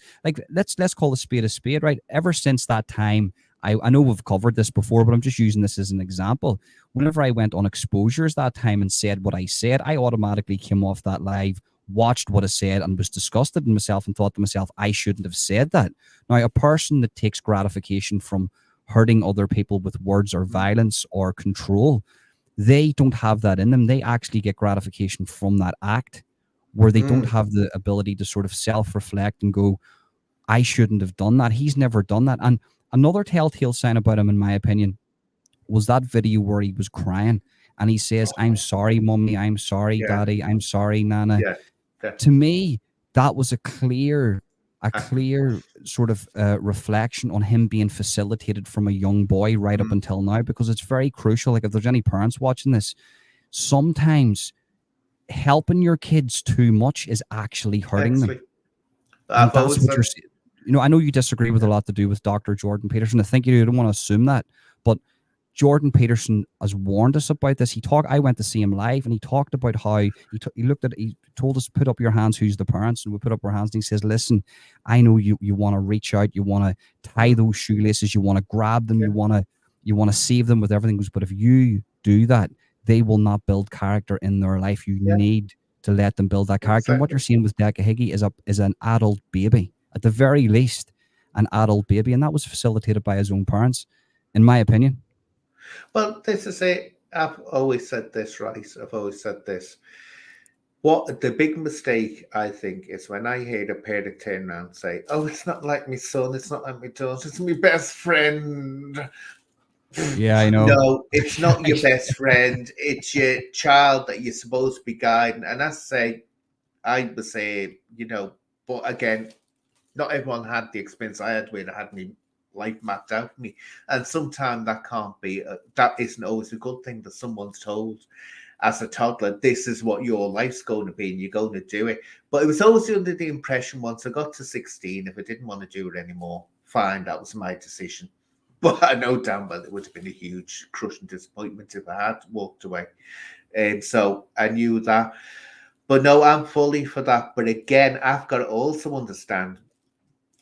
let's call a spade, right? Ever since that time, I know we've covered this before, but I'm just using this as an example. Whenever I went on exposures that time and said what I said, I automatically came off that live, watched what I said, and was disgusted in myself and thought to myself, I shouldn't have said that. Now, a person that takes gratification from hurting other people with words or violence or control, they don't have that in them. They actually get gratification from that act, where they don't have the ability to sort of self-reflect and go, I shouldn't have done that. He's never done that. And another telltale sign about him, in my opinion, was that video where he was crying and he says, I'm sorry, Mummy, I'm sorry, Daddy, I'm sorry, Nana. To me, that was a clear sort of reflection on him being facilitated from a young boy right up until now, because it's very crucial. Like, if there's any parents watching this, sometimes helping your kids too much is actually hurting them. And that's what you're saying. I know you disagree with a lot to do with Dr. Jordan Peterson. I think you don't want to assume that, but Jordan Peterson has warned us about this. I went to see him live, and he talked about how he told us, put up your hands, who's the parents, and we put up our hands, and he says, listen, I know you want to reach out, you want to tie those shoelaces, you want to grab them, you want to save them with everything, but if you do that, they will not build character in their life. You need to let them build that character. And what you're seeing with Decca Higgy is an adult baby, at the very least, an adult baby, and that was facilitated by his own parents, in my opinion. Well, this is it. I've always said this, right? I've always said this. What the big mistake, I think, is when I hear a parent turn around and say, "Oh, it's not like my son, it's not like my daughter, it's my best friend." Yeah, I know. No, it's not your best friend. It's your child that you're supposed to be guiding. And I would say, but again, not everyone had the experience I had where I had me life mapped out for me. And sometimes that can't be, that isn't always a good thing that someone's told as a toddler, this is what your life's going to be and you're going to do it. But it was always under the impression, once I got to 16, if I didn't want to do it anymore, fine, that was my decision. But I know damn well it would have been a huge crushing disappointment if I had walked away. So I knew that. But no, I'm fully for that. But again, I've got to also understand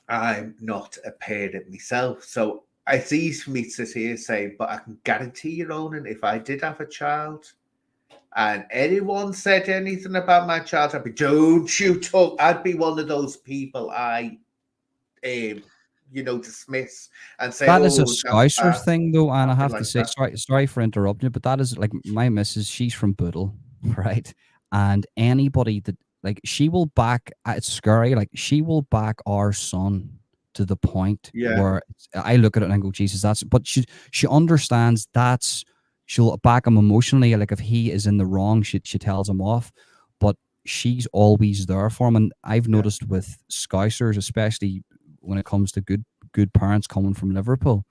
I'm not a parent myself. So it's easy for me to sit here saying, but I can guarantee you, Ronan, if I did have a child and anyone said anything about my child, I'd be, don't you talk. I'd be one of those people dismiss and say that is a Scouser thing, though, and I have to say, that. sorry for interrupting you, but that is like my missus. She's from Boodle, right? And anybody that she will back. It's scary. Like, she will back our son to the point where I look at it and I go, Jesus, that's. But she understands that's she'll back him emotionally. Like if he is in the wrong, she tells him off. But she's always there for him. And I've Yeah. noticed with Scousers, especially when it comes to good parents coming from Liverpool,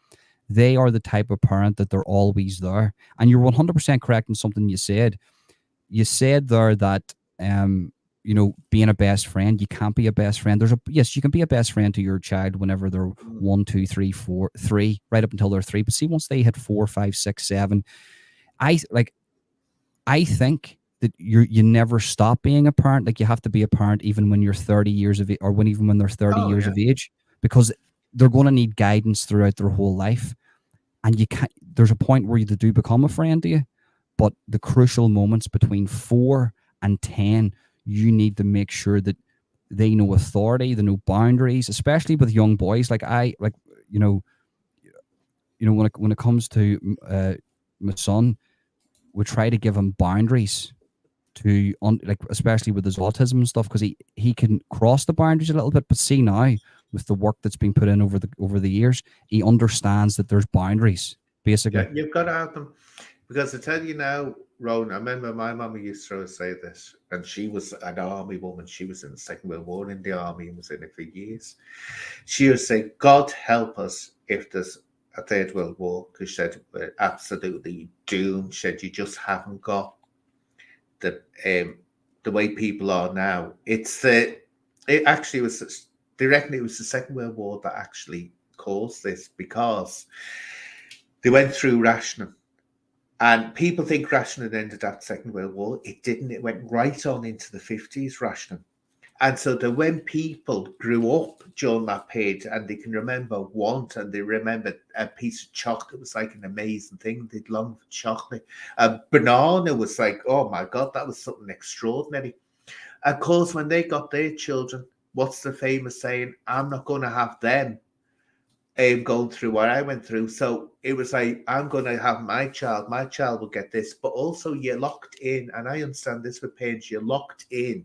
they are the type of parent that they're always there. And you're 100% correct in something you said. You said there that being a best friend, you can't be a best friend. Yes, you can be a best friend to your child whenever they're Mm. 1, 2, 3, 4, 3, right up until they're 3. But see, once they hit 4, 5, 6, 7, I like I think that you never stop being a parent. Like you have to be a parent even when you're 30 years of age, or when they're 30 Oh years yeah. of age, because they're going to need guidance throughout their whole life. And you can't. There's a point where they do become a friend to you, but the crucial moments between 4 and 10, you need to make sure that they know authority, they know boundaries, especially with young boys. Like you know, when it comes to my son, we try to give him boundaries like especially with his autism and stuff, because he can cross the boundaries a little bit. But see now, with the work that's been put in over the years, he understands that there's boundaries Yeah, basically. you've got to have them. Because I tell you now, Rowan, I remember my mum used to always say this, and she was an army woman. She was in the Second World War in the army and was in it for years. She would say, God help us if there's a Third World War, because she said we're absolutely doomed. She said you just haven't got the the way people are now. It actually was, they reckon it was the Second World War that actually caused this, because they went through rationing. And people think rationing ended after the Second World War. It didn't. It went right on into the 50s, rationing. And so that when people grew up during that period and they can remember want, and they remember a piece of chocolate was like an amazing thing. They'd long for chocolate. A banana was like, oh my God, that was something extraordinary. Of course, when they got their children, what's the famous saying? I'm not going to have them going through what I went through. So it was like, I'm going to have my child will get this. But also, you're locked in, and I understand this with parents, you're locked in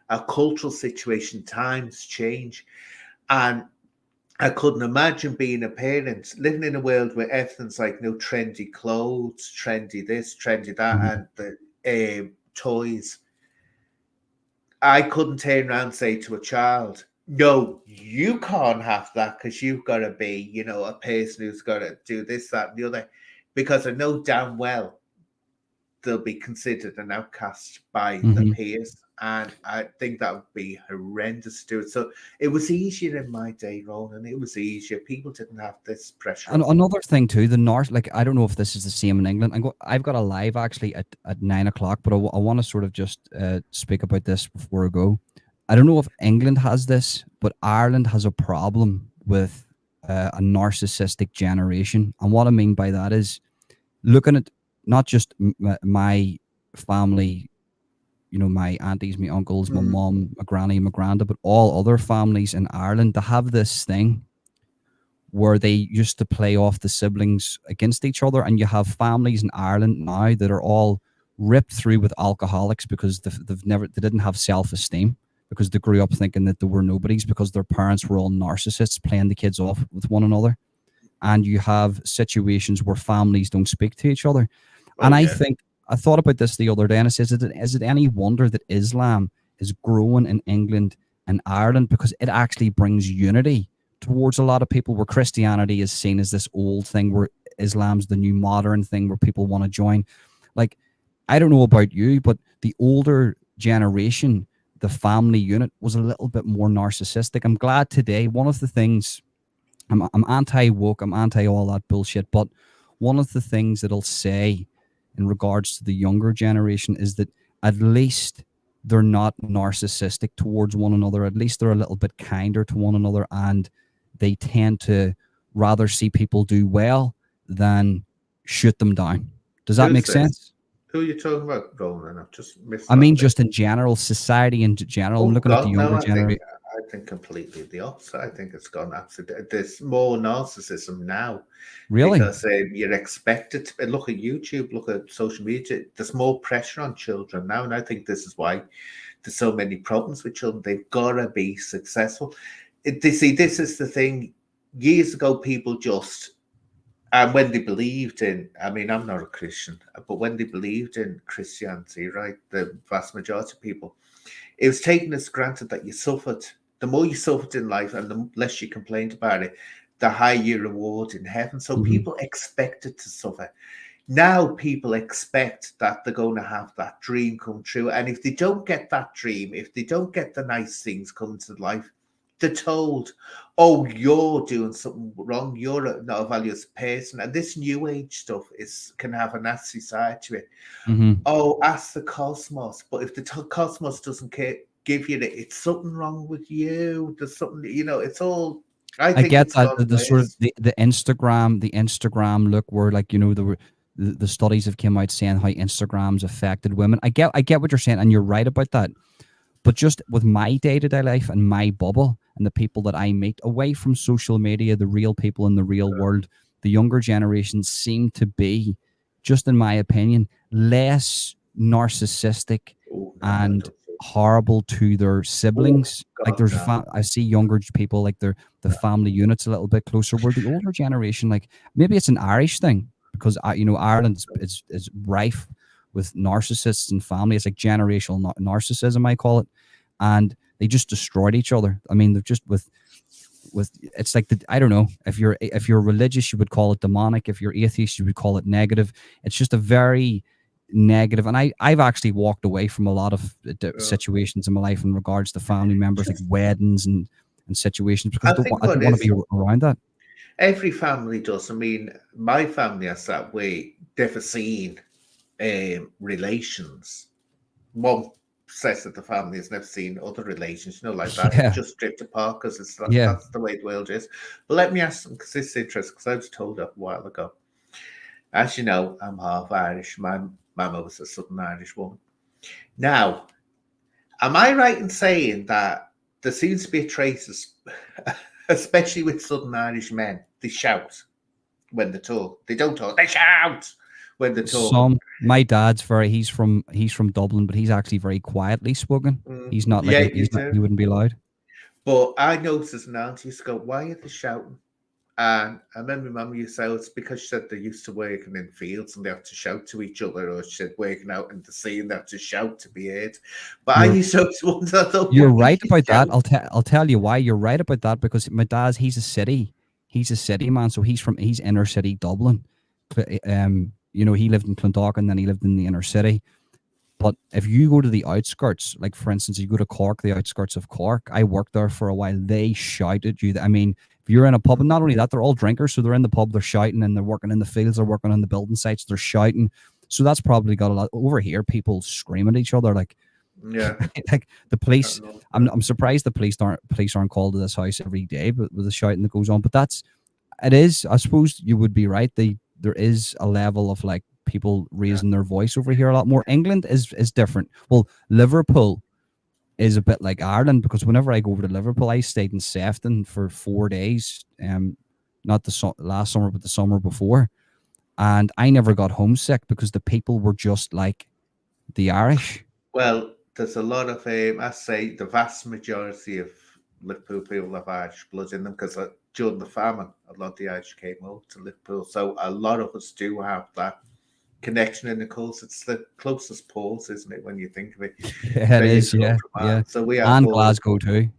a cultural situation, times change. And I couldn't imagine being a parent living in a world where everything's like trendy clothes, trendy this, trendy that, Mhm. and the toys. I couldn't turn around and say to a child, no, you can't have that because you've got to be, a person who's got to do this, that, and the other. Because I know damn well they'll be considered an outcast by the Mhm. peers. And I think that would be horrendous to do it. So it was easier in my day, Ronan. It was easier. People didn't have this pressure And on them. another thing too, the North, like I don't know if this is the same in England. I've got a live actually at 9 o'clock, but I want to sort of just speak about this before I go. I don't know if England has this, but Ireland has a problem with a narcissistic generation. And what I mean by that is looking at not just my family, my aunties, my uncles, my Mm. mom, my granny, my granda, but all other families in Ireland, they have this thing where they used to play off the siblings against each other. And you have families in Ireland now that are all ripped through with alcoholics because they didn't have self-esteem, because they grew up thinking that they were nobodies because their parents were all narcissists playing the kids off with one another. And you have situations where families don't speak to each other. And Oh, I yeah. think I thought about this the other day, and I said, is it any wonder that Islam is growing in England and Ireland, because it actually brings unity towards a lot of people, where Christianity is seen as this old thing, where Islam's the new modern thing where people want to join. Like, I don't know about you, but the older generation, the family unit was a little bit more narcissistic. I'm glad today, one of the things, I'm anti woke, I'm anti all that bullshit. But one of the things that I'll say in regards to the younger generation is that at least they're not narcissistic towards one another. At least they're a little bit kinder to one another, and they tend to rather see people do well than shoot them down. Does that Who's make this? sense? Who are you talking about, Ronan? I've just missed I that mean, bit. just in general, society in general. I'm Oh looking at the God, no! younger generation. I think completely the opposite. I think it's gone absolutely. There's more narcissism now Really? because you're expected to look at YouTube, look at social media. There's more pressure on children now, and I think this is why there's so many problems with children. They've got to be successful. They see, this is the thing. Years ago, people just And when they believed in, I mean, I'm not a Christian, but when they believed in Christianity, right, the vast majority of people, it was taken as granted that you suffered. The more you suffered in life and the less you complained about it, the higher your reward in heaven. So Mhm. people expected to suffer. Now people expect that they're going to have that dream come true. And if they don't get that dream, if they don't get the nice things come to life, they're told, oh, you're doing something wrong. You're not a valueless person. And this new age stuff can have a nasty side to it. Mhm. Oh, ask the cosmos. But if the cosmos doesn't give you it, it's something wrong with you. There's something, it's all, I I think get it's that gone the sort of west. the Instagram look where, like, the studies have came out saying how Instagram's affected women. I get what you're saying, and you're right about that. But just with my day-to-day life and my bubble and the people that I meet away from social media, the real people in the real world, the younger generation seem to be, just in my opinion, less narcissistic Oh, no, I and don't think. horrible to their Oh, siblings. Like, God, there's no. I see younger people, like, the family units a little bit closer, where the older generation, like, maybe it's an Irish thing, because Ireland is rife with narcissists and family. It's like generational narcissism, I call it. And they just destroyed each other. I mean, they're just with it's like, I don't know, if you're religious, you would call it demonic. If you're atheist, you would call it negative. It's just a very negative. And I've actually walked away from a lot of Uh, situations in my life in regards to family members, like just, weddings and situations, because I I think don't what want to is, be around that. every family does. I mean, my family is that way. They've seen relations. One set of the family has never seen other relations, like that. It Yeah, just drift apart because yeah. that's the way the world is. But let me ask them, because this is interesting, because I was told that a while ago. As you know, I'm half Irish. My mama was a Southern Irish woman. Now, am I right in saying that there seems to be a trace, especially with Southern Irish men, they shout when they talk. They don't talk, they shout when they're talking. My dad's he's from Dublin, but he's actually very quietly spoken. He's not like Yeah, you he do. wouldn't be loud. But I noticed as an auntie used to go, why are they shouting? And I remember my mum used to say, it's because she said they're used to working in fields and they have to shout to each other, or she said working out in the sea and they have to shout to be heard. But I You're used to always wonder, I thought, you're why are right you about that. shouting? I'll tell you why you're right about that, because my dad's he's a city man, so he's inner city Dublin. He lived in Clondalk and then he lived in the inner city. But if you go to the outskirts, like for instance, you go to Cork, the outskirts of Cork, I worked there for a while. They shout at you. I mean, if you're in a pub, and not only that, they're all drinkers, so they're in the pub, they're shouting, and they're working in the fields, they're working on the building sites, they're shouting. So that's probably got a lot over here. People scream at each other, like Yeah, like the I police. love I'm that. I'm surprised the police aren't called to this house every day, but with the shouting that goes on. But it is. I suppose you would be right. There is a level of, like, people Yeah. raising their voice over here a lot more. England is different. Well, Liverpool is a bit like Ireland, because whenever I go over to Liverpool, I stayed in Sefton for 4 days. Not the last summer, but the summer before, and I never got homesick because the people were just like the Irish. Well, there's a lot of, I say, the vast majority of Liverpool people have Irish blood in them because during the famine, a lot of the Irish came over to Liverpool. So a lot of us do have that connection. And of course, it's the closest port, isn't it, when you think of it, Yeah, it when you is. come Yeah, from yeah, Ireland. So we have and all, Glasgow too.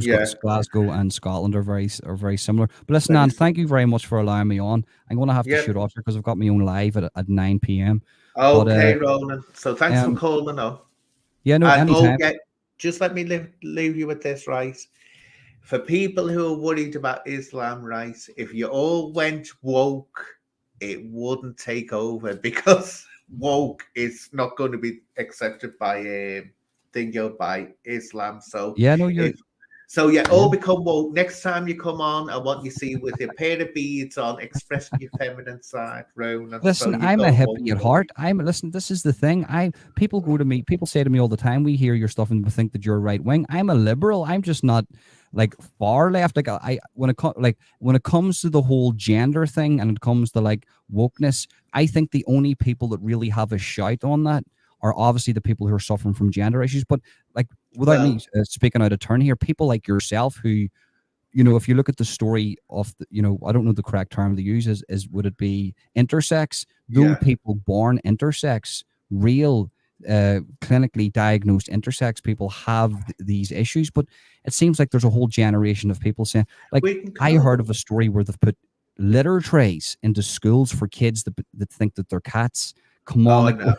yeah, Glasgow and Scotland are very similar. But listen, very Anne, thank similar. you very much for allowing me on. I'm going to have to Yeah. shoot off here because I've got my own live at 9 p.m. But Okay, Ronan. So thanks for um, calling up. yeah, no, And oh, anytime. yeah, just let me leave you with this, right? For people who are worried about Islam, right? If you all went woke, it wouldn't take over because woke is not going to be accepted by by Islam. So Yeah, no, you're. if yeah, Yeah. all become woke. Next time you come on, I want you to see with your pair of beads on, expressing your feminine side, Ronan. So Listen, you I'm a go woke hippie at for me. heart. Listen, this is the thing. People say to me all the time, we hear your stuff and we think that you're right wing. I'm a liberal. I'm just not like far left. Like, when it comes to the whole gender thing and it comes to, like, wokeness, I think the only people that really have a shout on that are obviously the people who are suffering from gender issues. But, like, without me Well, speaking out of turn here, people like yourself who if you look at the story of I don't know the correct term they use is would it be intersex? Those Yeah. people born intersex, real clinically diagnosed intersex people have these issues, but it seems like there's a whole generation of people saying, like, We can I heard of go. a story where they've put litter trays into schools for kids that think that they're cats. Come Oh, on, I like, know.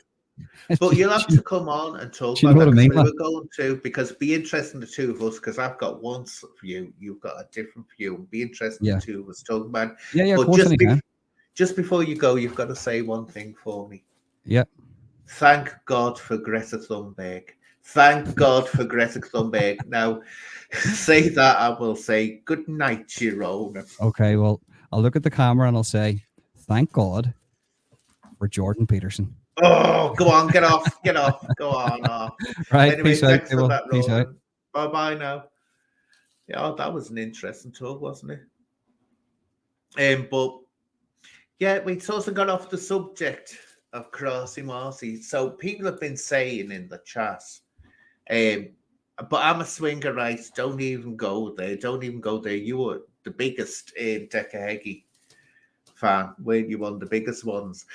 But do you'll have to come on and talk you know about what I that because mean? we were going to, because it'd be interesting the two of us, because I've got one view, you've got a different view. It'd be interesting the Yeah, two of us talking about it. yeah, of But course, anytime. just before you go, you've got to say one thing for me. Yeah. Thank God for Greta Thunberg. Thank God for Greta Thunberg. Now, say that, I will say good night, Girona. Okay, well, I'll look at the camera and I'll say, thank God for Jordan Peterson. Oh, go on, get off, go on off. Right, Anyway, peace out, thanks for people. that, Peace out. Roland. Bye bye now. Yeah, oh, that was an interesting talk, wasn't it? But yeah, we sort of got off the subject of Crossy Marcy. So people have been saying in the chat, um, but I'm a swinger, right? Don't even go there. Don't even go there. You were the biggest Decahegi fan, weren't you? One of the biggest ones.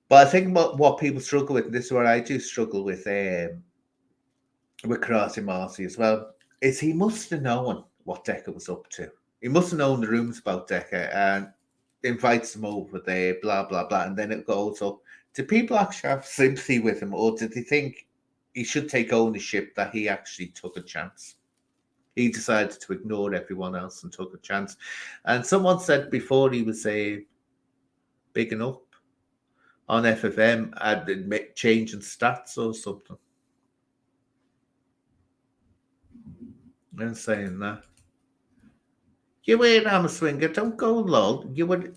But I think what people struggle with, and this is what I do struggle with Crossy Marcy as well, is he must have known what Decker was up to. He must have known the rooms about Decker and invites them over there, blah, blah, blah. And then it goes up. Do people actually have sympathy with him, or did they think he should take ownership that he actually took a chance? He decided to ignore everyone else and took a chance. And someone said before he was bigging up on FFM and changing stats or something. And saying that. You were an hammer swinger, don't go lol. You were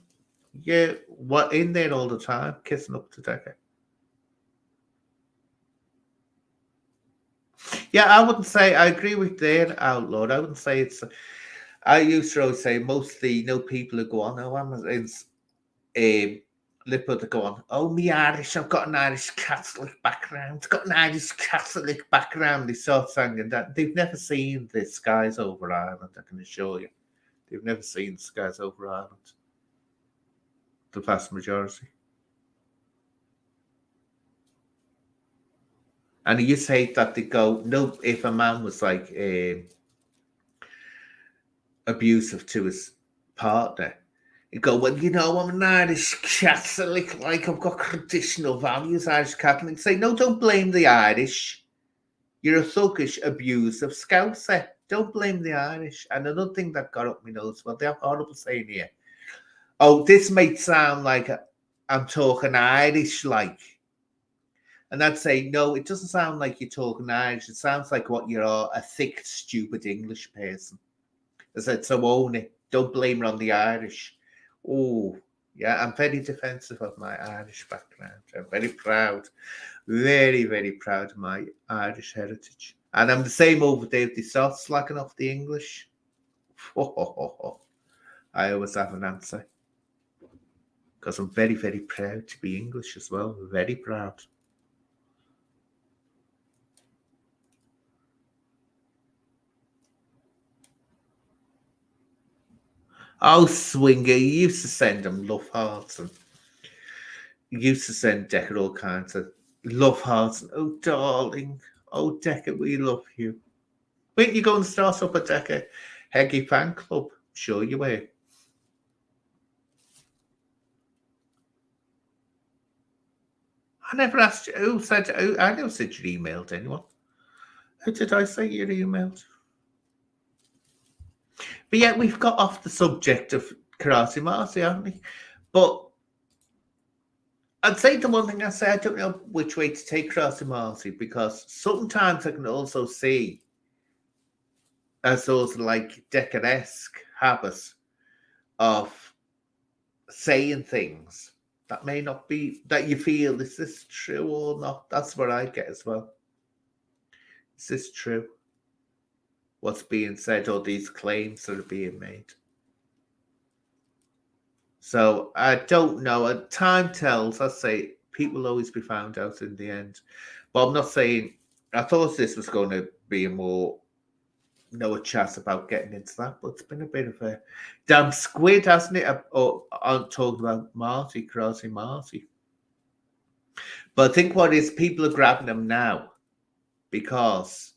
in there all the time, kissing up to Decker. Yeah, I wouldn't say I agree with their outlawed. I wouldn't say it's. I used to always say mostly people who go on. Oh, I'm Lipper to go on. Oh, me Irish. I've got an Irish Catholic background. Got an Irish Catholic background. They start singing that. They've never seen the Skies Over Ireland. I can assure you, they've never seen the Skies Over Ireland. The vast majority. And you say that they go, no, if a man was like abusive to his partner, you go, well, I'm an Irish Catholic, like I've got traditional values, Irish Catholic. Say, no, don't blame the Irish. You're a thuggish, abusive Scouser. Don't blame the Irish. And another thing that got up my nose, well, they're horrible saying here, oh, this might sound like I'm talking Irish, like. And I'd say, no, it doesn't sound like you're talking Irish. It sounds like what you are, a thick, stupid English person. I said, so own it. Don't blame it on the Irish. Oh, yeah, I'm very defensive of my Irish background. I'm very proud, very, very proud of my Irish heritage. And I'm the same over there. If they start slacking off the English, I always have an answer. Because I'm very, very proud to be English as well. Very proud. Oh, Swinger, you used to send them love hearts and you used to send Decker all kinds of love hearts. And, oh, darling. Oh, Decker, we love you. Weren't you going to start up a Decker Heggy fan club? Sure you were. I never asked you. Who said? I never said you emailed anyone. Who did I say you emailed? But yeah, we've got off the subject of Karate Marcy, haven't we? But I'd say the one thing I say, I don't know which way to take Karate Marcy because sometimes I can also see as those like Decker-esque habits of saying things that may not be, that you feel, is this true or not? That's what I get as well. Is this true? What's being said or these claims that are being made? So I don't know. Time tells. I say people will always be found out in the end. But I'm not saying, I thought this was going to be a more a chat about getting into that, but it's been a bit of a damn squid, hasn't it? I'm talking about Marty, Crossy Marty. But I think what is people are grabbing him now because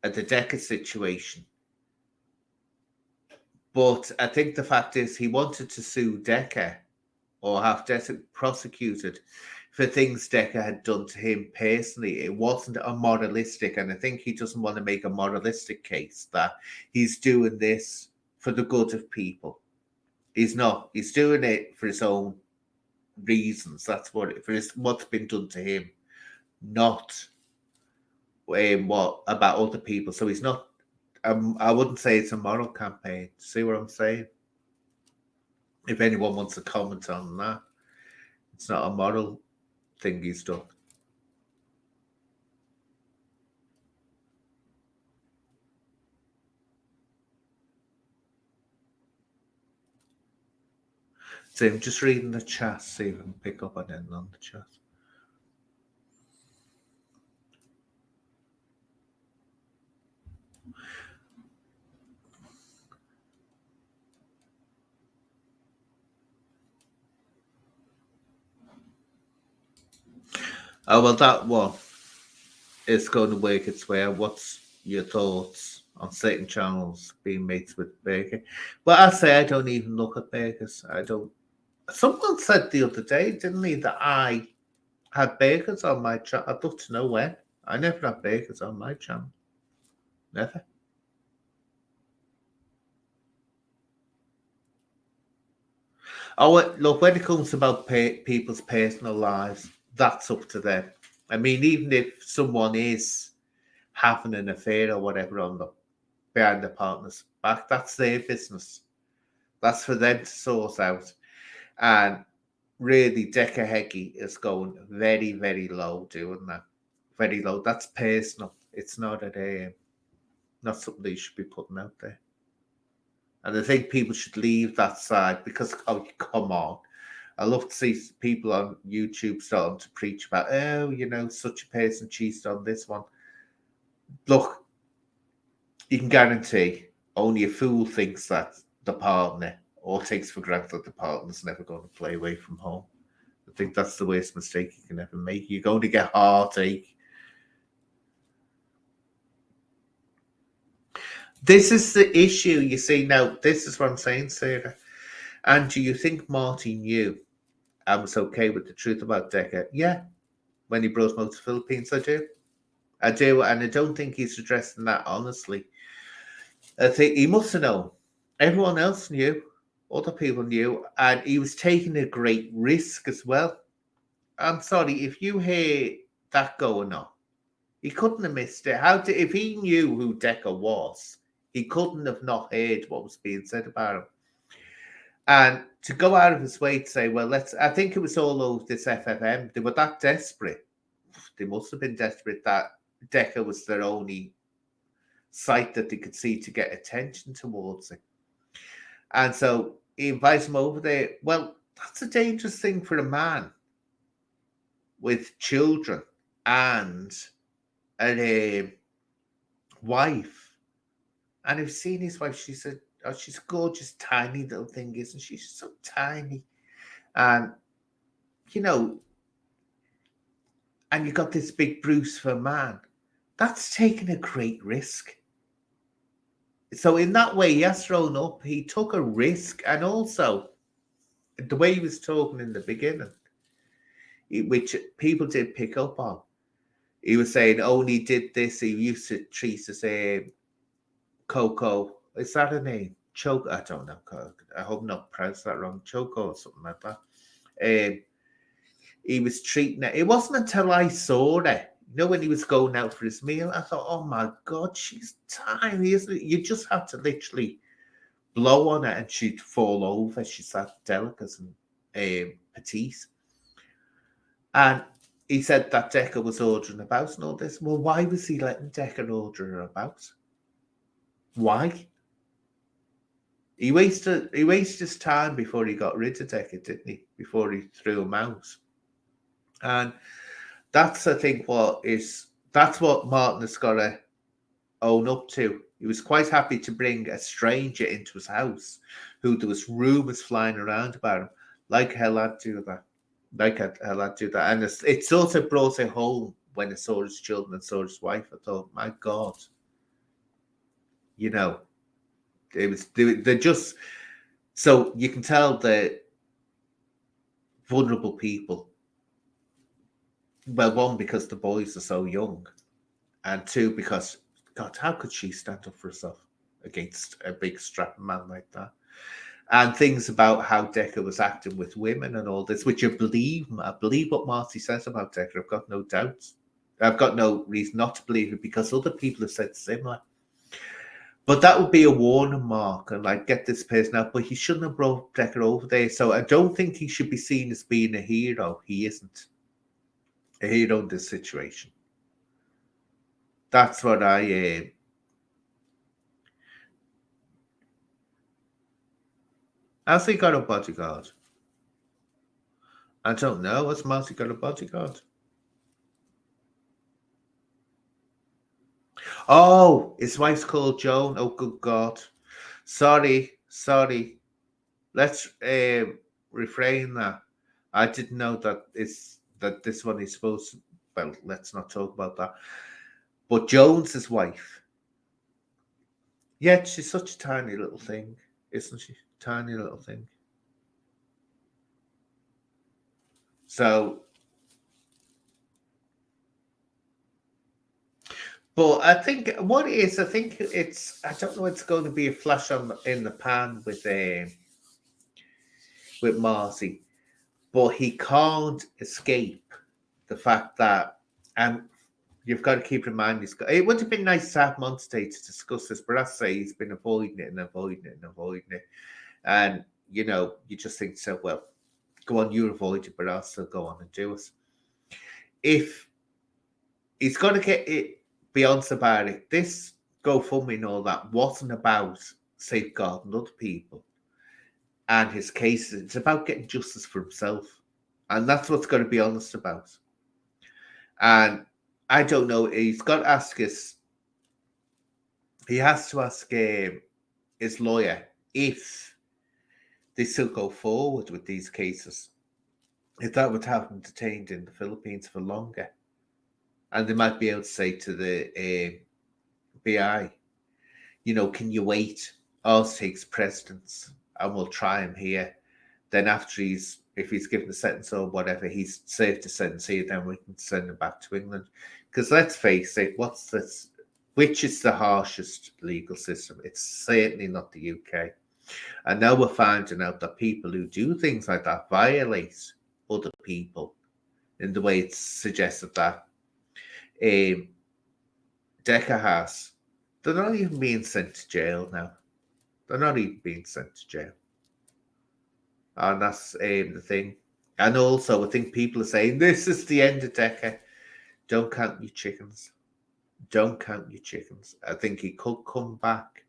of the Decker situation. But I think the fact is he wanted to sue Decker or have Decker prosecuted for things Decker had done to him personally. It wasn't a moralistic, and I think he doesn't want to make a moralistic case that he's doing this for the good of people. He's not. He's doing it for his own reasons. That's what's been done to him, not what about other people. So he's not. I wouldn't say it's a moral campaign. See what I'm saying? If anyone wants to comment on that, it's not a moral thing he's done. So I'm just reading the chat, see if I can pick up on anything on the chat. Oh, well, that one is going to work its way out. What's your thoughts on certain channels being mates with Baker? Well, I say I don't even look at Bakers. I don't. Someone said the other day, didn't he, that I had Bakers on my channel. I'd love to know when. I never had Bakers on my channel. Never. Oh, look, when it comes about people's personal lives, that's up to them. I mean, even if someone is having an affair or whatever on the behind the partner's back, that's their business. That's for them to sort out. And really, Decker Heggie is going very, very low doing that. Very low. That's personal. It's not not something that you should be putting out there. And I think people should leave that side because, oh, come on. I love to see people on YouTube starting to preach about, oh, such a person cheated on this one. Look, you can guarantee only a fool thinks that the partner or takes for granted that the partner's never going to play away from home. I think that's the worst mistake you can ever make. You're going to get heartache. This is the issue, you see. Now, this is what I'm saying, Sarah. And do you think Marty knew and was okay with the truth about Decker? Yeah. When he brought him out to the Philippines, I do. I do. And I don't think he's addressing that honestly. I think he must have known. Everyone else knew. Other people knew. And he was taking a great risk as well. I'm sorry, if you hear that going on, he couldn't have missed it. If he knew who Decker was, he couldn't have not heard what was being said about him. And to go out of his way to say, well, I think it was all over this FFM. They were that desperate. They must have been desperate that Decker was their only site that they could see to get attention towards it. And so he invites him over there. Well, that's a dangerous thing for a man with children and a wife. And I've seen his wife. She's a gorgeous, tiny little thing, isn't she? She's so tiny. And, and you got this big Bruce for a man. That's taking a great risk. So in that way, he has thrown up. He took a risk. And also, the way he was talking in the beginning, which people did pick up on, he was saying, oh, he did this. He used to treat us Coco. Is that a name? Choco? I don't know. I hope I'm not pronounced that wrong. Choco or something like that. He was treating it. It wasn't until I saw it, when he was going out for his meal, I thought, oh my God, she's tiny, isn't it? You just have to literally blow on her and she'd fall over. She's that delicate and petite. And he said that Decker was ordering about and all this. Well, why was he letting Decker order her about? Why? He wasted his time before he got rid of Decker, didn't he? Before he threw him out. And that's, I think, that's what Martin has got to own up to. He was quite happy to bring a stranger into his house who there was rumours flying around about him. Like hell I'd do that. Like hell I'd do that. And it's also brought it home when I saw his children and saw his wife. I thought, my God, you know, they're just, so you can tell that vulnerable people. Well, one, because the boys are so young, and two, because, God, how could she stand up for herself against a big strapping man like that? And things about how Decker was acting with women and all this, which I believe what Marty says about Decker. I've got no doubts. I've got no reason not to believe it because other people have said similar. But that would be a warning mark and like get this person out. But he shouldn't have brought Decker over there. So I don't think he should be seen as being a hero. He isn't a hero in this situation. That's what I. Has he got a bodyguard? I don't know. Has Marty got a bodyguard? Oh, his wife's called Joan. Oh, good God. Sorry. Let's refrain that. I didn't know that this one is supposed to. Well, let's not talk about that. But Joan's his wife. Yet she's such a tiny little thing, isn't she? Tiny little thing. So, but I think what it is, I think it's, I don't know, it's going to be a flash in the pan with Marty, but he can't escape the fact that, and you've got to keep reminding this guy. It would have been nice to have him on stage to discuss this, but I say he's been avoiding it. And, you know, you just think, so, well, go on, you avoid it, but I'll still go on and do it. If he's got to get it beyond about it, this GoFundMe and all that wasn't about safeguarding other people and his cases. It's about getting justice for himself. And that's what's got to be honest about. And I don't know, he's got to ask he has to ask his lawyer if they still go forward with these cases, if that would have them detained in the Philippines for longer. And they might be able to say to the BI, you know, can you wait? Ours takes precedence and we'll try him here. Then after if he's given a sentence or whatever, he's served a sentence here, then we can send him back to England. Because let's face it, what's this? Which is the harshest legal system? It's certainly not the UK. And now we're finding out that people who do things like that violate other people in the way it's suggested that Decker has. They're not even being sent to jail now. They're not even being sent to jail. And that's the thing. And also, I think people are saying, this is the end of Decker. Don't count your chickens. Don't count your chickens. I think he could come back,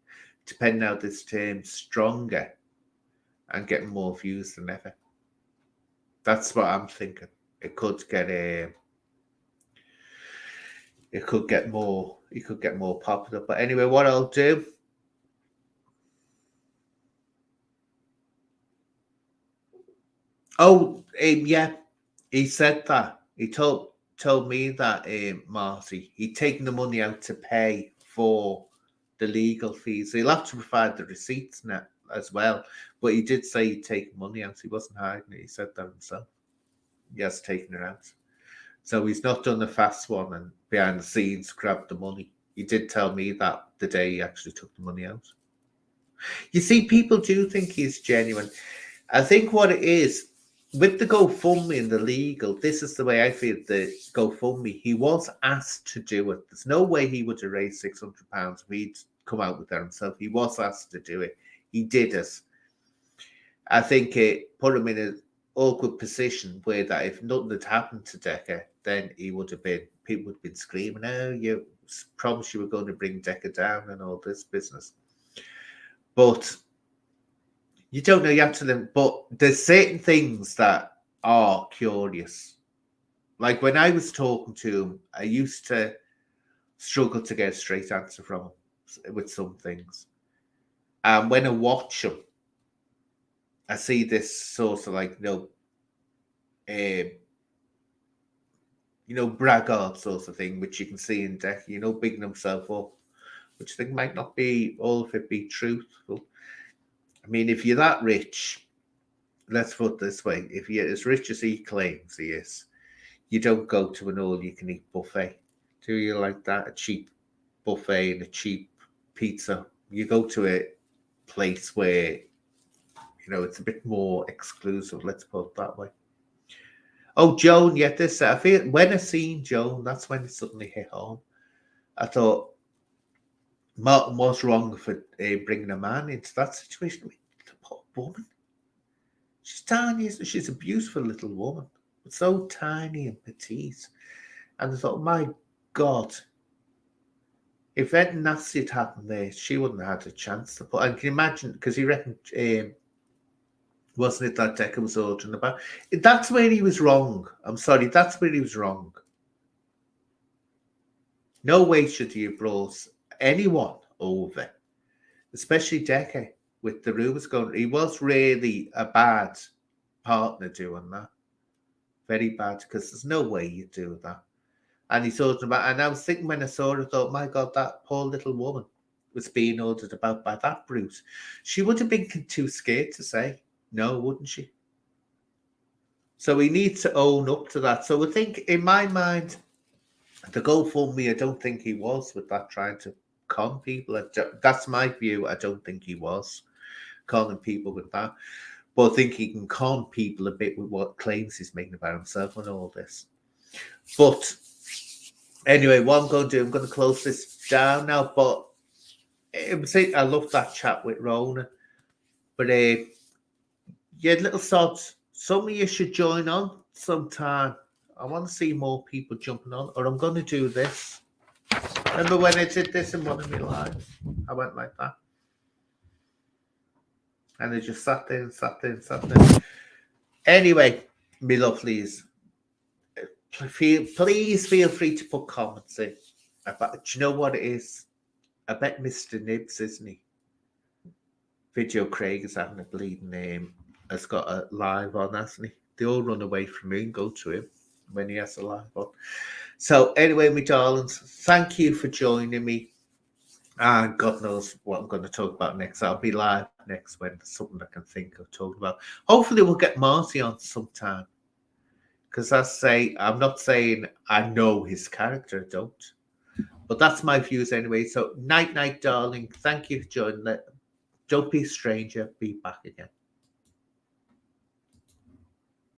depending how this term's stronger and getting more views than ever. That's what I'm thinking. It could get more popular. But anyway, what I'll do. Oh, yeah, he said that. He told me that, Marty, he'd taken the money out to pay for the legal fees. He'll have to provide the receipts now as well. But he did say he'd taken money out. He wasn't hiding it. He said that himself. He has taken it out. So he's not done the fast one and behind the scenes grabbed the money. He did tell me that the day he actually took the money out. You see, people do think he's genuine. I think what it is, with the GoFundMe and the legal, this is the way I feel the GoFundMe. He was asked to do it. There's no way he would have raised £600 if he'd come out with that himself. He was asked to do it. He did it. I think it put him in an awkward position where that if nothing had happened to Decker, then he would have been, people would have been screaming, oh, you promised you were going to bring Decker down and all this business. But you don't know, you have to them. But there's certain things that are curious. Like when I was talking to him, I used to struggle to get a straight answer from him. with some things. And when I watch him, I see this sort of like, braggart sort of thing, which you can see in Deck, bigging himself up, which I think might not be all of it be truthful. I mean, if you're that rich, let's put it this way, if you're as rich as he claims he is, you don't go to an all-you-can-eat buffet, do you? Like that, a cheap buffet and a cheap pizza. You go to a place where, it's a bit more exclusive, let's put it that way. Oh, Joan, yeah, this, I feel, when I seen Joan, that's when it suddenly hit home. I thought, Martin was wrong for bringing a man into that situation. The poor woman. She's tiny, isn't she? She's a beautiful little woman, but so tiny and petite. And I thought, my God, if anything nasty had happened there, she wouldn't have had a chance to put. And can you imagine? Because he reckoned, wasn't it that Decker was ordering about? That's where he was wrong. I'm sorry, that's where he was wrong. No way should he have brought anyone over, especially Decker, with the rumours going. He was really a bad partner doing that. Very bad, because there's no way you do that. And he's talking about, and I was thinking when I saw it, I thought, my God, that poor little woman was being ordered about by that brute. She would have been too scared to say no, wouldn't she? So he needs to own up to that. So I think, in my mind, the GoFundMe, I don't think he was with that, trying to con people. That's my view. I don't think he was conning people with that. But I think he can con people a bit with what claims he's making about himself and all this. But anyway, what I'm going to do, I'm going to close this down now. But I love that chat with Rona. But yeah, little sods, some of you should join on sometime. I want to see more people jumping on, or I'm going to do this. Remember when I did this in one of my lives? I went like that. And I just sat there. Anyway, me lovelies, please feel free to put comments in. Do you know what it is? I bet Mr. Nibs, isn't he? Video Craig is having a bleeding name. Has got a live on, hasn't he? They all run away from me and go to him when he has a live on. So anyway, my darlings, thank you for joining me. And God knows what I'm going to talk about next. I'll be live next when there's something I can think of talking about. Hopefully we'll get Marty on sometime. Because I'm not saying I know his character, I don't. But that's my views anyway. So night, darling. Thank you for joining. Don't be a stranger. Be back again.